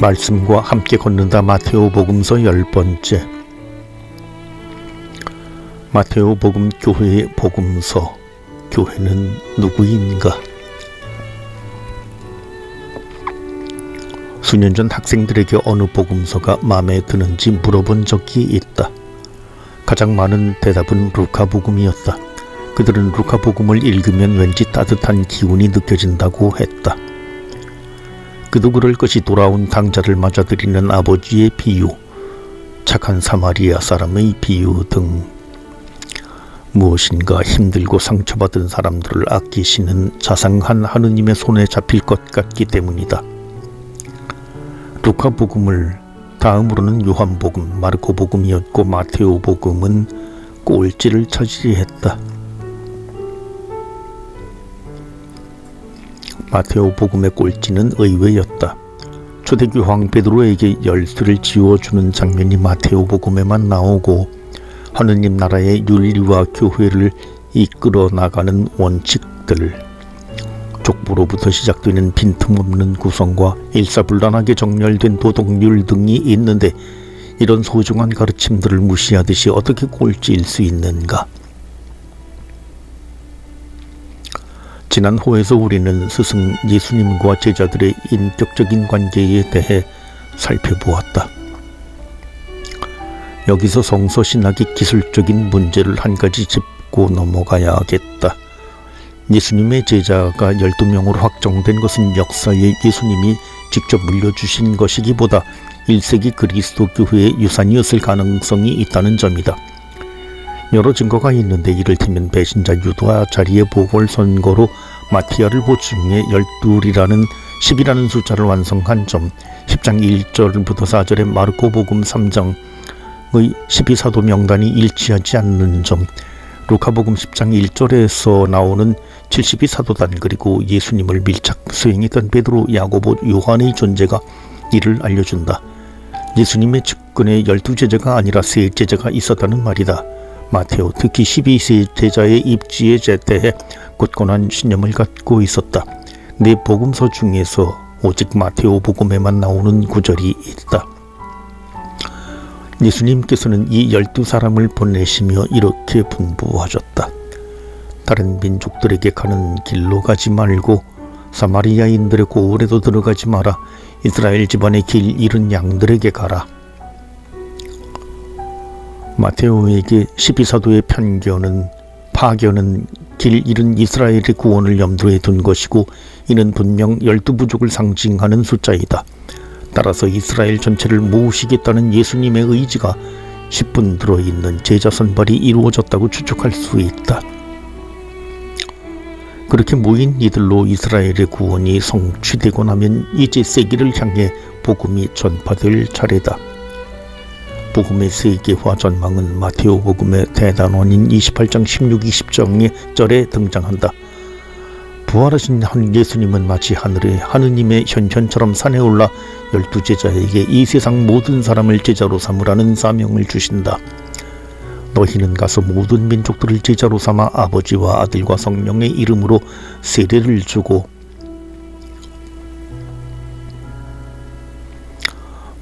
말씀과 함께 걷는다. 마테오복음서 10번째. 마테오복음 교회의 복음서. 교회는 누구인가? 수년 전 학생들에게 어느 복음서가 마음에 드는지 물어본 적이 있다. 가장 많은 대답은 루카복음이었다. 그들은 루카복음을 읽으면 왠지 따뜻한 기운이 느껴진다고 했다. 그도 그럴 것이 돌아온 당자를 맞아들이는 아버지의 비유, 착한 사마리아 사람의 비유 등 무엇인가 힘들고 상처받은 사람들을 아끼시는 자상한 하느님의 손에 잡힐 것 같기 때문이다. 루카복음을 다음으로는 요한복음, 마르코복음이었고 마테오복음은 꼴찌를 차지했다. 마테오복음의 꼴찌는 의외였다. 초대교황 베드로에게 열쇠를 지워주는 장면이 마테오복음에만 나오고 하느님 나라의 윤리와 교회를 이끌어 나가는 원칙들, 족보로부터 시작되는 빈틈없는 구성과 일사불란하게 정렬된 도덕률 등이 있는데 이런 소중한 가르침들을 무시하듯이 어떻게 꼴찌일 수 있는가? 지난 호에서 우리는 스승 예수님과 제자들의 인격적인 관계에 대해 살펴보았다. 여기서 성서신학의 기술적인 문제를 한 가지 짚고 넘어가야겠다. 예수님의 제자가 12명으로 확정된 것은 역사에 예수님이 직접 물려주신 것이기보다 1세기 그리스도 교회의 유산이었을 가능성이 있다는 점이다. 여러 증거가 있는데 이를테면 배신자 유다 자리의 보궐선거로 마티아를 보충해 10이라는 숫자를 완성한 점, 10장 1절부터 4절의 마르코복음 3장의 12사도 명단이 일치하지 않는 점, 루카복음 10장 1절에서 나오는 72사도단 그리고 예수님을 밀착 수행했던 베드로, 야고보, 요한의 존재가 이를 알려준다. 예수님의 측근에 12제자가 아니라 3제자가 있었다는 말이다. 마테오, 특히 12세 제자의 입지에 대해 굳건한 신념을 갖고 있었다. 네 복음서 중에서 오직 마테오 복음에만 나오는 구절이 있다. 예수님께서는 이 12사람을 보내시며 이렇게 분부하셨다. 다른 민족들에게 가는 길로 가지 말고 사마리아인들의 고을에도 들어가지 마라. 이스라엘 집안의 길 잃은 양들에게 가라. 마테오에게 12사도의 파견은 길 잃은 이스라엘의 구원을 염두에 둔 것이고 이는 분명 12부족을 상징하는 숫자이다. 따라서 이스라엘 전체를 모으시겠다는 예수님의 의지가 10분 들어있는 제자 선발이 이루어졌다고 추측할 수 있다. 그렇게 모인 이들로 이스라엘의 구원이 성취되고 나면 이제 세계를 향해 복음이 전파될 차례다. 복음의 세계화 전망은 마테오 복음의 대단원인 28장 16, 20절에 등장한다. 부활하신 예수님은 마치 하늘에 하느님의 현현처럼 산에 올라 12제자에게 이 세상 모든 사람을 제자로 삼으라는 사명을 주신다. 너희는 가서 모든 민족들을 제자로 삼아 아버지와 아들과 성령의 이름으로 세례를 주고.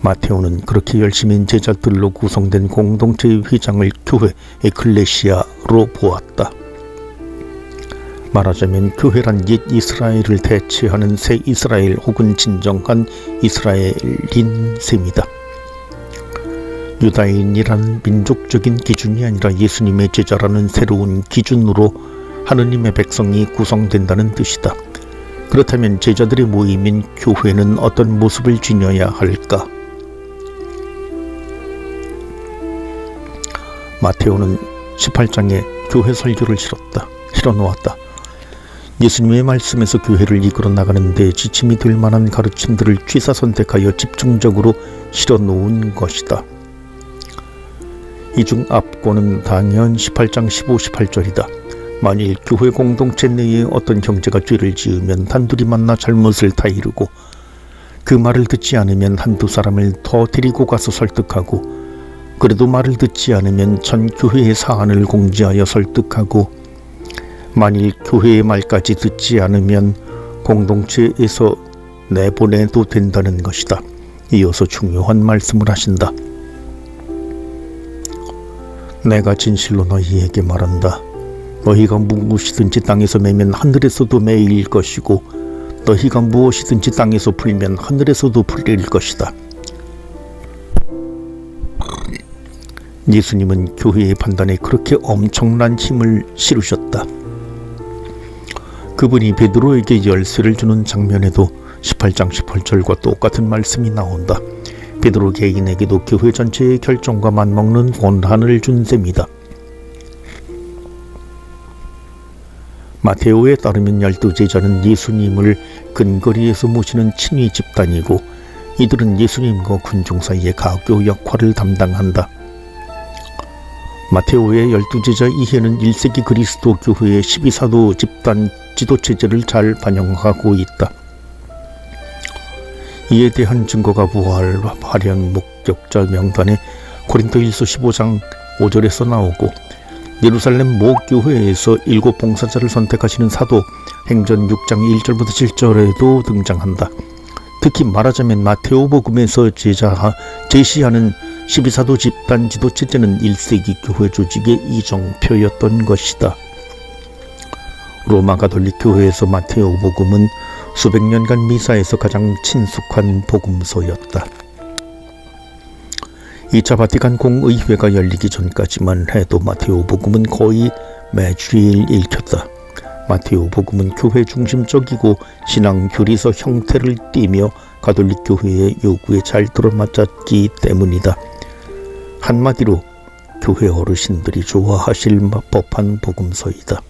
마테오는 그렇게 열심인 제자들로 구성된 공동체의 회장을 교회 에클레시아로 보았다. 말하자면 교회란 옛 이스라엘을 대체하는 새 이스라엘 혹은 진정한 이스라엘인 셈이다. 유다인이라는 민족적인 기준이 아니라 예수님의 제자라는 새로운 기준으로 하느님의 백성이 구성된다는 뜻이다. 그렇다면 제자들의 모임인 교회는 어떤 모습을 지녀야 할까? 마테오는 18장에 교회 설교를 실어놓았다. 예수님의 말씀에서 교회를 이끌어 나가는데 지침이 될 만한 가르침들을 취사 선택하여 집중적으로 실어놓은 것이다. 이 중 앞권은 당연 18장 15, 18절이다. 만일 교회 공동체 내에 어떤 형제가 죄를 지으면 단둘이 만나 잘못을 다 이루고 그 말을 듣지 않으면 한두 사람을 더 데리고 가서 설득하고 그래도 말을 듣지 않으면 전 교회의 사안을 공지하여 설득하고 만일 교회의 말까지 듣지 않으면 공동체에서 내보내도 된다는 것이다. 이어서 중요한 말씀을 하신다. 내가 진실로 너희에게 말한다. 너희가 무엇이든지 땅에서 매면 하늘에서도 매일 것이고 너희가 무엇이든지 땅에서 풀면 하늘에서도 풀릴 것이다. 예수님은 교회의 판단에 그렇게 엄청난 힘을 실으셨다. 그분이 베드로에게 열쇠를 주는 장면에도 18장 18절과 똑같은 말씀이 나온다. 베드로 개인에게도 교회 전체의 결정과 맞먹는 권한을 준 셈이다. 마테오에 따르면 12제자는 예수님을 근거리에서 모시는 친위 집단이고 이들은 예수님과 군중 사이의 가교 역할을 담당한다. 마테오의 12제자 이해는 1세기 그리스도 교회의 12사도 집단 지도체제를 잘 반영하고 있다. 이에 대한 증거가 부활하려는 목격자 명단에 고린도일서 15장 5절에서 나오고 예루살렘 모 교회에서 7 봉사자를 선택하시는 사도 행전 6장 1절부터 7절에도 등장한다. 특히 말하자면 마테오 복음에서 제시하는 12사도 집단 지도체제는 1세기 교회 조직의 이정표였던 것이다. 로마 가톨릭 교회에서 마테오 복음은 수백 년간 미사에서 가장 친숙한 복음서였다. 2차 바티칸 공의회가 열리기 전까지만 해도 마테오 복음은 거의 매주일 읽혔다. 마테오 복음은 교회 중심적이고 신앙 교리서 형태를 띠며 가톨릭 교회의 요구에 잘 들어맞았기 때문이다. 한마디로 교회 어르신들이 좋아하실 법한 복음서이다.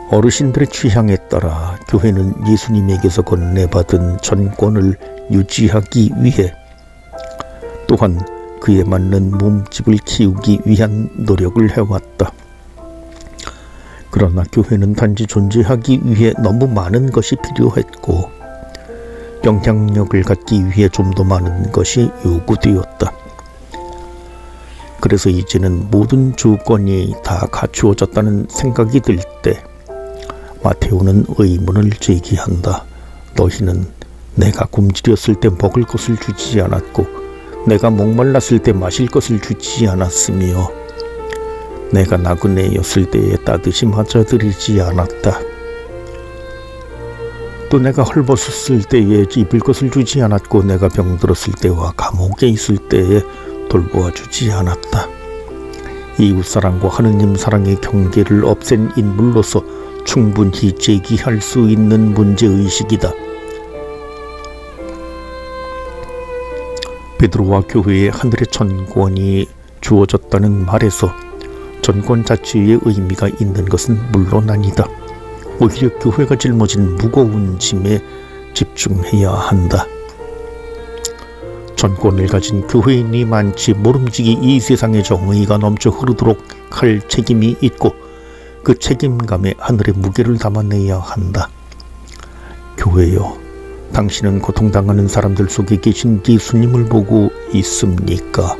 어르신들의 취향에 따라 교회는 예수님에게서 건네받은 전권을 유지하기 위해 또한 그에 맞는 몸집을 키우기 위한 노력을 해왔다. 그러나 교회는 단지 존재하기 위해 너무 많은 것이 필요했고 영향력을 갖기 위해 좀 더 많은 것이 요구되었다. 그래서 이제는 모든 조건이 다 갖추어졌다는 생각이 들 때 마테오는 의문을 제기한다. 너희는 내가 굶주렸을 때 먹을 것을 주지 않았고 내가 목말랐을 때 마실 것을 주지 않았으며 내가 나그네였을 때에 따뜻이 맞아들이지 않았다. 또 내가 헐벗었을 때에 입을 것을 주지 않았고 내가 병들었을 때와 감옥에 있을 때에 돌보아 주지 않았다. 이웃사랑과 하느님 사랑의 경계를 없앤 인물로서 충분히 제기할 수 있는 문제의식이다. 베드로와 교회에 하늘의 전권이 주어졌다는 말에서 전권 자체의 의미가 있는 것은 물론 아니다. 오히려 교회가 짊어진 무거운 짐에 집중해야 한다. 전권을 가진 교회인이 많지 모름지기 이 세상의 정의가 넘쳐 흐르도록 할 책임이 있고 그 책임감에 하늘의 무게를 담아내야 한다. 교회여, 당신은 고통당하는 사람들 속에 계신 예수님을 보고 있습니까?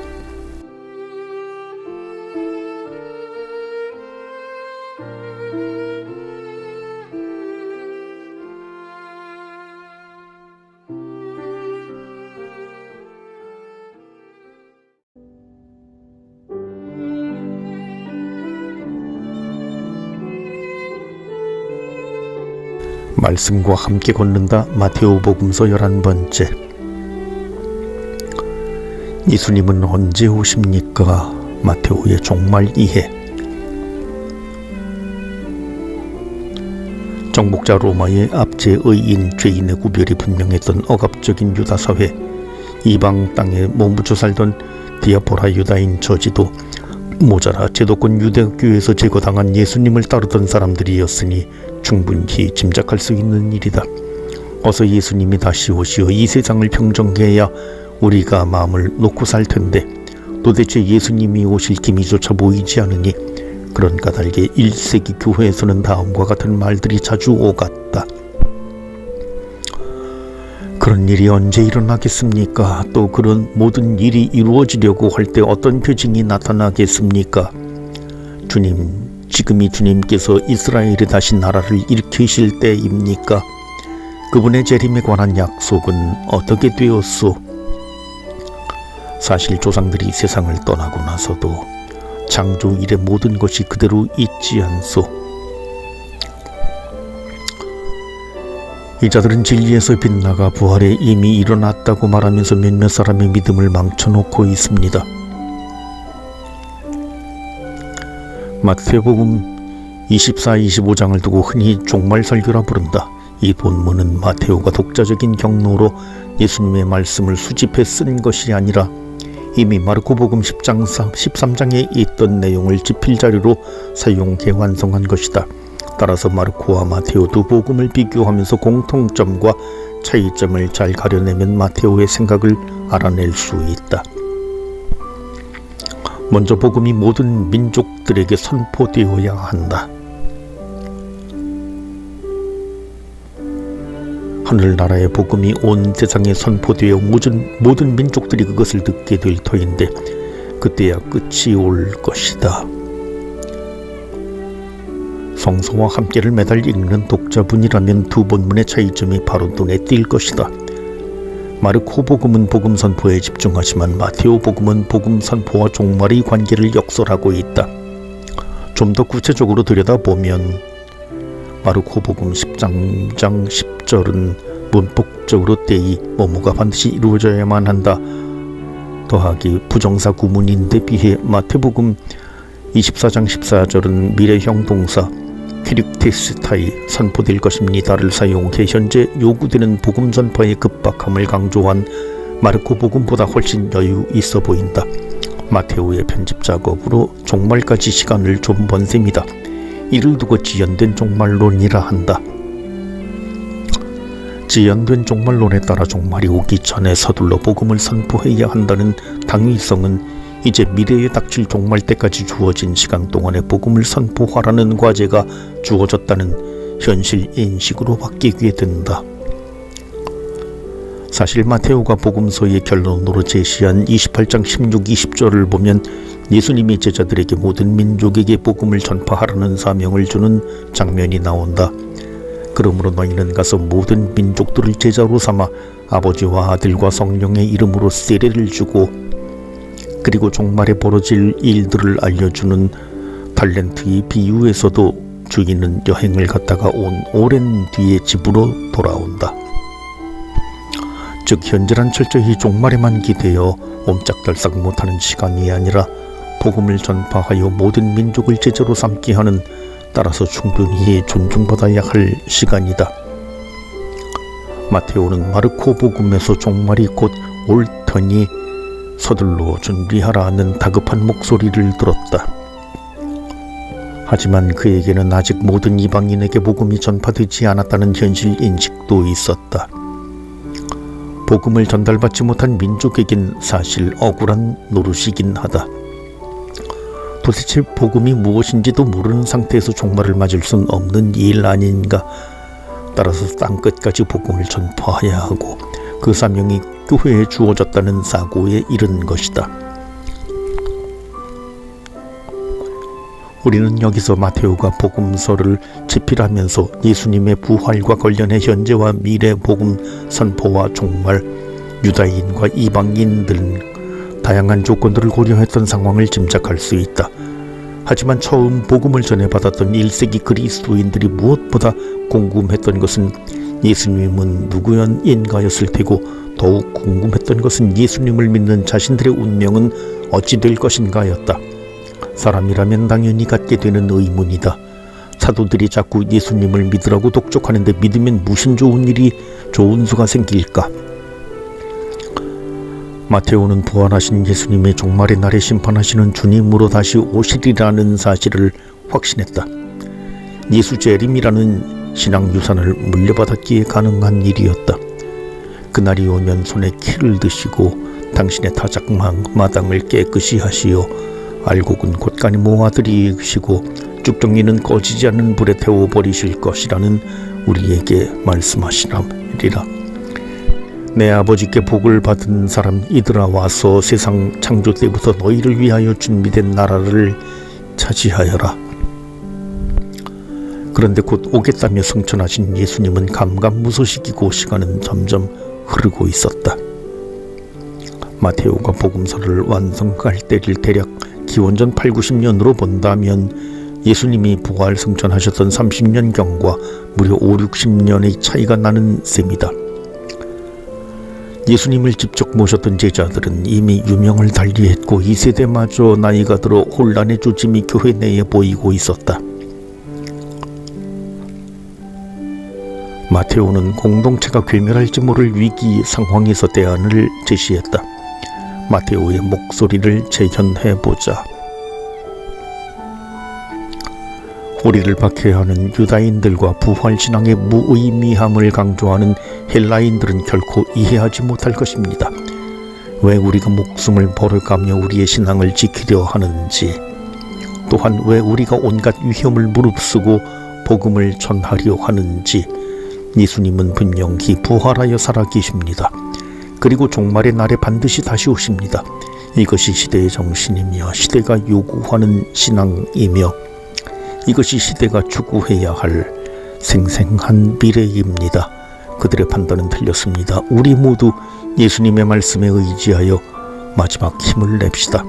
말씀과 함께 걷는다. 마테오 복음서 11번째. 예수님은 언제 오십니까? 마테오의 종말 이해. 정복자 로마의 압제 의인 죄인의 구별이 분명했던 억압적인 유다 사회, 이방 땅에 몸부쳐 살던 디아포라 유다인 저지도 모자라 제도권 유대교에서 제거당한 예수님을 따르던 사람들이었으니 충분히 짐작할 수 있는 일이다. 어서 예수님이 다시 오시어 이 세상을 평정해야 우리가 마음을 놓고 살 텐데 도대체 예수님이 오실 기미조차 보이지 않으니 그런 까닭에 1세기 교회에서는 다음과 같은 말들이 자주 오갔다. 그런 일이 언제 일어나겠습니까? 또 그런 모든 일이 이루어지려고 할 때 어떤 표징이 나타나겠습니까? 주님, 지금이 주님께서 이스라엘에 다시 나라를 일으키실 때입니까? 그분의 재림에 관한 약속은 어떻게 되었소? 사실 조상들이 세상을 떠나고 나서도 창조 이래 모든 것이 그대로 있지 않소. 이자들은 진리에서 빗나가 부활에 이미 일어났다고 말하면서 몇몇 사람의 믿음을 망쳐놓고 있습니다. 마태복음 24, 25장을 두고 흔히 종말설교라 부른다. 이 본문은 마테오가 독자적인 경로로 예수님의 말씀을 수집해 쓴 것이 아니라 이미 마르코복음 10장 13장에 있던 내용을 집필자료로 사용해 완성한 것이다. 따라서 마르코와 마테오 두 복음을 비교하면서 공통점과 차이점을 잘 가려내면 마테오의 생각을 알아낼 수 있다. 먼저 복음이 모든 민족들에게 선포되어야 한다. 하늘나라의 복음이 온 세상에 선포되어 모든 민족들이 그것을 듣게 될 터인데 그때야 끝이 올 것이다. 성서와 함께를 매달 읽는 독자분이라면 두 본문의 차이점이 바로 눈에 띌 것이다. 마르코 복음은 복음 선포에 집중하지만 마테오 복음은 복음 선포와 종말의 관계를 역설하고 있다. 좀 더 구체적으로 들여다보면 마르코 복음 10장 10절은 문법적으로 때이 뭐뭐가 반드시 이루어져야만 한다 더하기 부정사 구문인데 비해 마태복음 24장 14절은 미래형 동사 퀴릭테스타이 선포될 것입니다를 사용해 현재 요구되는 복음 전파의 급박함을 강조한 마르코 복음보다 훨씬 여유 있어 보인다. 마테오의 편집 작업으로 종말까지 시간을 좀 번 셈이다. 이를 두고 지연된 종말론이라 한다. 지연된 종말론에 따라 종말이 오기 전에 서둘러 복음을 선포해야 한다는 당위성은 이제 미래에 닥칠 종말 때까지 주어진 시간 동안에 복음을 선포하라는 과제가 주어졌다는 현실 인식으로 바뀌게 된다. 사실 마테오가 복음서의 결론으로 제시한 28장 16, 20절을 보면 예수님이 제자들에게 모든 민족에게 복음을 전파하라는 사명을 주는 장면이 나온다. 그러므로 너희는 가서 모든 민족들을 제자로 삼아 아버지와 아들과 성령의 이름으로 세례를 주고 그리고 종말에 벌어질 일들을 알려주는 달란트의 비유에서도 주인은 여행을 갔다가 온 오랜 뒤에 집으로 돌아온다. 즉 현재란 철저히 종말에만 기대어 옴짝달싹 못하는 시간이 아니라 복음을 전파하여 모든 민족을 제자로 삼게 하는 따라서 충분히 존중받아야 할 시간이다. 마테오는 마르코 복음에서 종말이 곧 올 터니 서둘러 준비하라는 다급한 목소리를 들었다. 하지만 그에게는 아직 모든 이방인에게 복음이 전파되지 않았다는 현실 인식도 있었다. 복음을 전달받지 못한 민족에겐 사실 억울한 노릇이긴 하다. 도대체 복음이 무엇인지도 모르는 상태에서 종말을 맞을 순 없는 일 아닌가. 따라서 땅끝까지 복음을 전파해야 하고 그 사명이 교회에 주어졌다는 사고에 이른 것이다. 우리는 여기서 마테오가 복음서를 집필하면서 예수님의 부활과 관련해 현재와 미래 복음 선포와 종말, 유다인과 이방인 등 다양한 조건들을 고려했던 상황을 짐작할 수 있다. 하지만 처음 복음을 전해받았던 1세기 그리스도인들이 무엇보다 궁금했던 것은 예수님은 누구인가였을 테고 더욱 궁금했던 것은 예수님을 믿는 자신들의 운명은 어찌 될 것인가였다. 사람이라면 당연히 갖게 되는 의문이다. 사도들이 자꾸 예수님을 믿으라고 독촉하는데 믿으면 무슨 좋은 수가 생길까? 마테오는 부활하신 예수님의 종말의 날에 심판하시는 주님으로 다시 오시리라는 사실을 확신했다. 예수 재림이라는 신앙 유산을 물려받았기에 가능한 일이었다. 그날이 오면 손에 키를 드시고 당신의 타작마당을 깨끗이 하시어 알곡은 곳간에 모아들이시고 쭉정이는 꺼지지 않는 불에 태워버리실 것이라는 우리에게 말씀하시리라. 내 아버지께 복을 받은 사람 이들아 와서 세상 창조 때부터 너희를 위하여 준비된 나라를 차지하여라. 그런데 곧 오겠다며 승천하신 예수님은 감감무소식이고 시간은 점점 흐르고 있었다. 마테오가 복음서를 완성할 때를 대략 기원전 8, 90년으로 본다면 예수님이 부활 승천하셨던 30년경과 무려 5, 60년의 차이가 나는 셈이다. 예수님을 직접 모셨던 제자들은 이미 유명을 달리했고 이 세대마저 나이가 들어 혼란의 조짐이 교회 내에 보이고 있었다. 마테오는 공동체가 괴멸할지 모를 위기 상황에서 대안을 제시했다. 마테오의 목소리를 재현해보자. 우리를 박해하는 유다인들과 부활신앙의 무의미함을 강조하는 헬라인들은 결코 이해하지 못할 것입니다. 왜 우리가 목숨을 버려가며 우리의 신앙을 지키려 하는지, 또한 왜 우리가 온갖 위험을 무릅쓰고 복음을 전하려 하는지, 예수님은 분명히 부활하여 살아계십니다. 그리고 종말의 날에 반드시 다시 오십니다. 이것이 시대의 정신이며 시대가 요구하는 신앙이며 이것이 시대가 추구해야 할 생생한 미래입니다. 그들의 판단은 틀렸습니다. 우리 모두 예수님의 말씀에 의지하여 마지막 힘을 냅시다.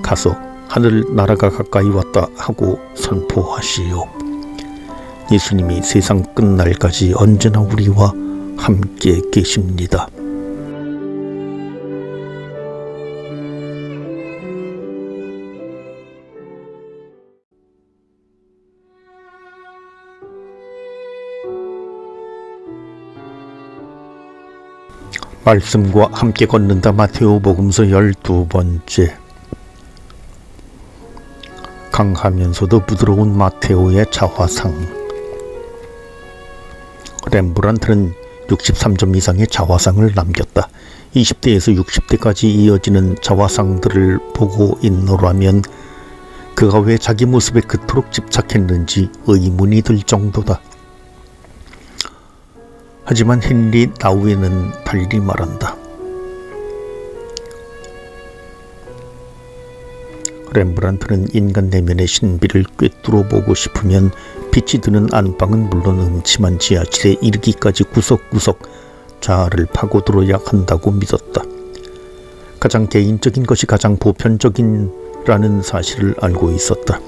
가서 하늘 나라가 가까이 왔다 하고 선포하시오. 예수님이 세상 끝날까지 언제나 우리와 함께 계십니다. 말씀과 함께 걷는다. 마테오 복음서 12번째. 강하면서도 부드러운 마테오의 자화상. 렘브란트는 63점 이상의 자화상을 남겼다. 20대에서 60대까지 이어지는 자화상들을 보고 있노라면 그가 왜 자기 모습에 그토록 집착했는지 의문이 들 정도다. 하지만 헨리 나우에는 달리 말한다. 렘브란트는 인간 내면의 신비를 꿰뚫어 보고 싶으면 빛이 드는 안방은 물론 음침한 지하실에 이르기까지 구석구석 자아를 파고들어야 한다고 믿었다. 가장 개인적인 것이 가장 보편적인라는 사실을 알고 있었다.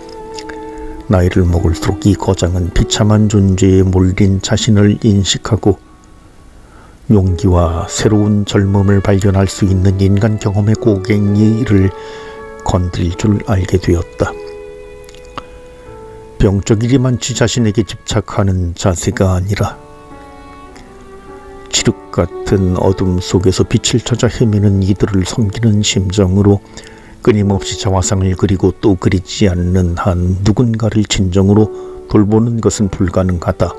나이를 먹을수록 이 거장은 비참한 존재에 몰린 자신을 인식하고 용기와 새로운 젊음을 발견할 수 있는 인간 경험의 고갱이를 건드릴 줄 알게 되었다. 병적이리만치 자신에게 집착하는 자세가 아니라 칠흑 같은 어둠 속에서 빛을 찾아 헤매는 이들을 섬기는 심정으로 끊임없이 자화상을 그리고 또 그리지 않는 한 누군가를 진정으로 돌보는 것은 불가능하다.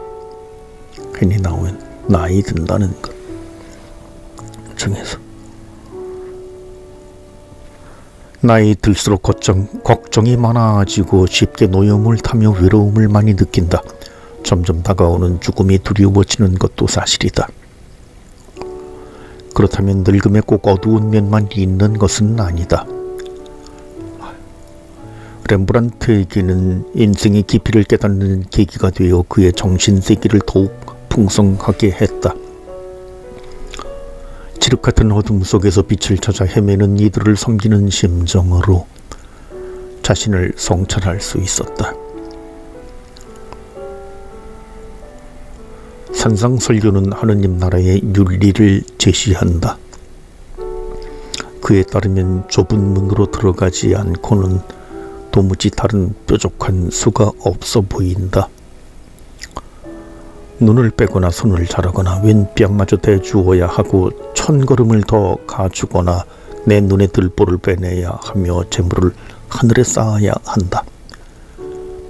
괜히 나오면 나이 든다는 것 중에서 나이 들수록 걱정이 많아지고 쉽게 노염을 타며 외로움을 많이 느낀다. 점점 다가오는 죽음이 두려워지는 것도 사실이다. 그렇다면 늙음에 꼭 어두운 면만 있는 것은 아니다. 렘브란트에게는 인생의 깊이를 깨닫는 계기가 되어 그의 정신세계를 더욱 풍성하게 했다. 칠흑 같은 어둠 속에서 빛을 찾아 헤매는 이들을 섬기는 심정으로 자신을 성찰할 수 있었다. 산상설교는 하느님 나라의 윤리를 제시한다. 그에 따르면 좁은 문으로 들어가지 않고는 도무지 다른 뾰족한 수가 없어 보인다. 눈을 빼거나 손을 자르거나 왼뺨마저 대주어야 하고 1000걸음을 더 가주거나 내 눈에 들보를 빼내야 하며 재물을 하늘에 쌓아야 한다.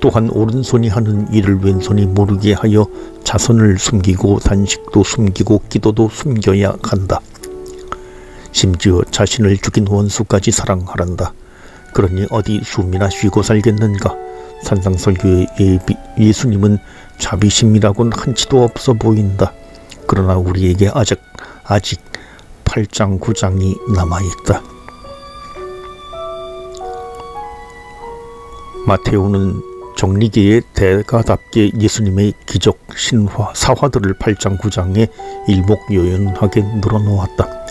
또한 오른손이 하는 일을 왼손이 모르게 하여 자선을 숨기고 단식도 숨기고 기도도 숨겨야 한다. 심지어 자신을 죽인 원수까지 사랑하란다. 그러니 어디 숨이나 쉬고 살겠는가. 산상설교의 예수님은 자비심이라고는 한치도 없어 보인다. 그러나 우리에게 아직 8장 9장이 남아있다. 마테오는 정리계의 대가답게 예수님의 기적, 신화, 사화들을 8장 9장에 일목요연하게 늘어놓았다.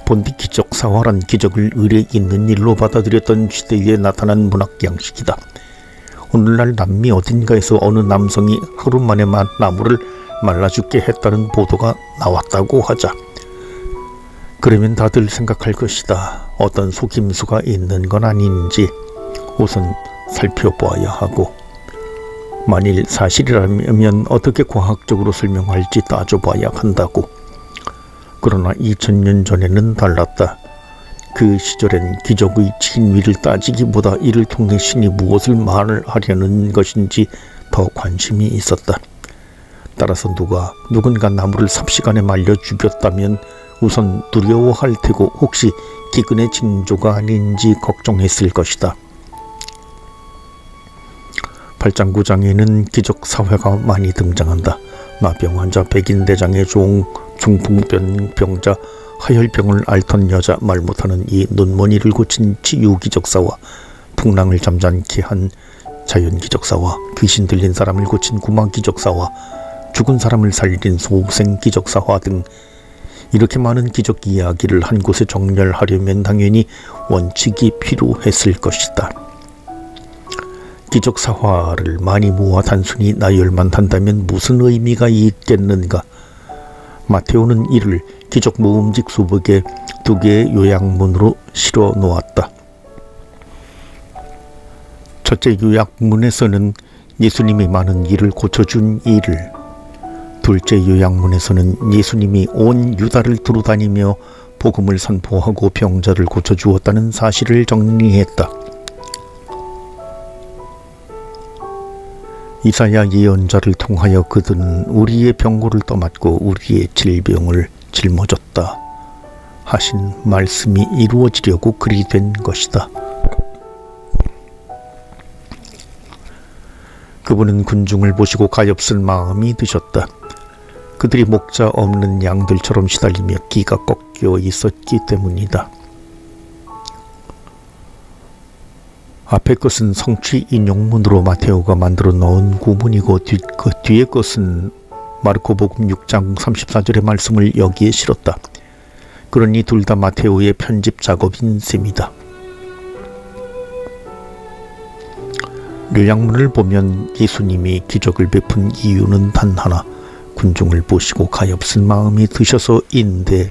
본디 기적, 사화란 기적을 의례 있는 일로 받아들였던 시대에 나타난 문학 양식이다. 오늘날 남미 어딘가에서 어느 남성이 하루 만에 나무를 말라 죽게 했다는 보도가 나왔다고 하자. 그러면 다들 생각할 것이다. 어떤 속임수가 있는 건 아닌지 우선 살펴보아야 하고, 만일 사실이라면 어떻게 과학적으로 설명할지 따져봐야 한다고. 그러나 2000년 전에는 달랐다. 그 시절엔 기적의 진위를 따지기보다 이를 통해 신이 무엇을 말하려는 것인지 더 관심이 있었다. 따라서 누군가 나무를 삽시간에 말려 죽였다면 우선 두려워할 테고 혹시 기근의 징조가 아닌지 걱정했을 것이다. 8장 9장에는 기적 사회가 많이 등장한다. 나병 환자, 백인 대장의 종, 중풍병 병자, 하혈병을 앓던 여자, 말 못하는 이 눈머니를 고친 치유 기적사와 풍랑을 잠잠케 한 자연 기적사와 귀신 들린 사람을 고친 구마 기적사와 죽은 사람을 살린 소생 기적사화 등 이렇게 많은 기적 이야기를 한 곳에 정렬하려면 당연히 원칙이 필요했을 것이다. 기적 사화를 많이 모아 단순히 나열만 한다면 무슨 의미가 있겠는가? 마테오는 이를 기적 모음집 수북에 2개의 요약문으로 실어 놓았다. 첫째 요약문에서는 예수님이 많은 일을 고쳐준 일을, 둘째 요약문에서는 예수님이 온 유다를 두루다니며 복음을 선포하고 병자를 고쳐주었다는 사실을 정리했다. 이사야 예언자를 통하여 그들은 우리의 병고를 떠맡고 우리의 질병을 짊어졌다 하신 말씀이 이루어지려고 그리 된 것이다. 그분은 군중을 보시고 가엾은 마음이 드셨다. 그들이 목자 없는 양들처럼 시달리며 기가 꺾여 있었기 때문이다. 앞의 것은 성취 인용문으로 마테오가 만들어 넣은 구문이고 그 뒤의 것은 마르코복음 6장 34절의 말씀을 여기에 실었다. 그러니 둘 다 마테오의 편집 작업인 셈이다. 요약문을 보면 예수님이 기적을 베푼 이유는 단 하나, 군중을 보시고 가엾은 마음이 드셔서인데,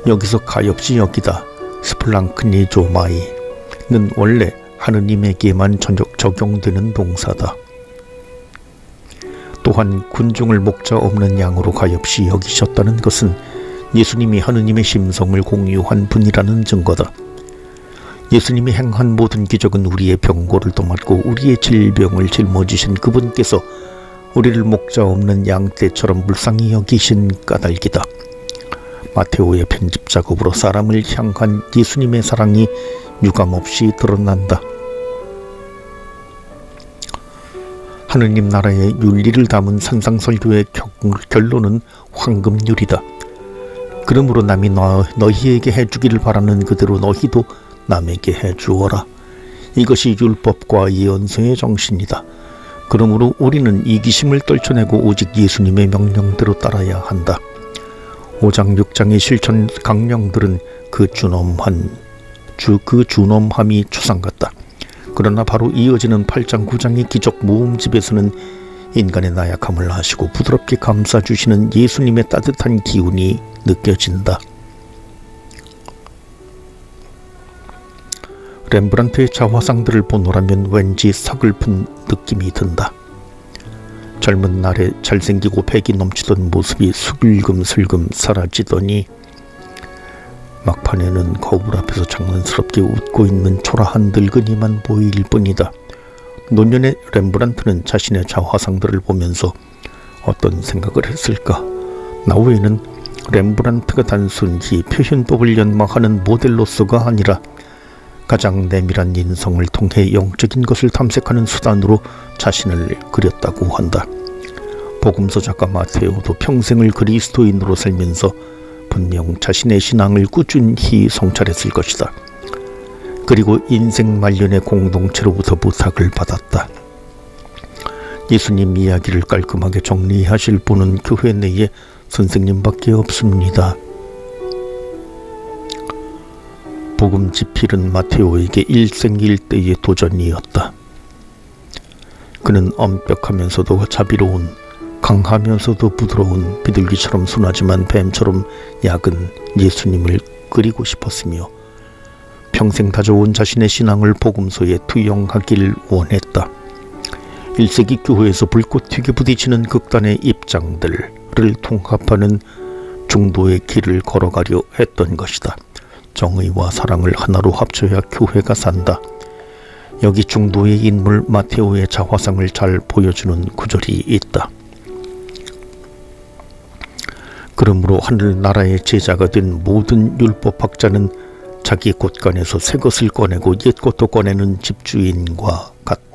여기서 가엾이 여기다 스플랑크니조마이는 원래 하느님에게만 적용되는 동사다. 또한 군중을 목자 없는 양으로 가엾이 여기셨다는 것은 예수님이 하느님의 심성을 공유한 분이라는 증거다. 예수님이 행한 모든 기적은 우리의 병고를 떠맡고 우리의 질병을 짊어지신 그분께서 우리를 목자 없는 양떼처럼 불쌍히 여기신 까닭이다. 마테오의 편집 작업으로 사람을 향한 예수님의 사랑이 유감없이 드러난다. 하느님 나라의 윤리를 담은 산상설교의 결론은 황금률이다. 그러므로 남이 너희에게 해주기를 바라는 그대로 너희도 남에게 해주어라. 이것이 율법과 예언서의 정신이다. 그러므로 우리는 이기심을 떨쳐내고 오직 예수님의 명령대로 따라야 한다. 5장 6장의 실천 강령들은 그 준엄함이 추상 같다. 그러나 바로 이어지는 8장 9장의 기적 모음집에서는 인간의 나약함을 아시고 부드럽게 감싸주시는 예수님의 따뜻한 기운이 느껴진다. 렘브란트의 자화상들을 보노라면 왠지 서글픈 느낌이 든다. 젊은 날에 잘생기고 백이 넘치던 모습이 슬금슬금 사라지더니 막판에는 거울 앞에서 장난스럽게 웃고 있는 초라한 늙은이만 보일 뿐이다. 노년의 렘브란트는 자신의 자화상들을 보면서 어떤 생각을 했을까? 나 외에는 렘브란트가 단순히 표현법을 연마하는 모델로서가 아니라 가장 내밀한 인성을 통해 영적인 것을 탐색하는 수단으로 자신을 그렸다고 한다. 복음서 작가 마테오도 평생을 그리스도인으로 살면서 분명 자신의 신앙을 꾸준히 성찰했을 것이다. 그리고 인생 말년의 공동체로부터 부탁을 받았다. 예수님 이야기를 깔끔하게 정리하실 분은 교회 내에 선생님밖에 없습니다. 복음 지필은 마테오에게 일생일대의 도전이었다. 그는 엄격하면서도 자비로운, 강하면서도 부드러운, 비둘기처럼 순하지만 뱀처럼 약은 예수님을 끓이고 싶었으며 평생 다져온 자신의 신앙을 복음서에 투영하길 원했다. 1세기 교회에서 불꽃 튀게 부딪히는 극단의 입장들을 통합하는 중도의 길을 걸어가려 했던 것이다. 정의와 사랑을 하나로 합쳐야 교회가 산다. 여기 중도의 인물 마테오의 자화상을 잘 보여주는 구절이 있다. 그러므로 하늘나라의 제자가 된 모든 율법학자는 자기 곳간에서 새 것을 꺼내고 옛 것도 꺼내는 집주인과 같다.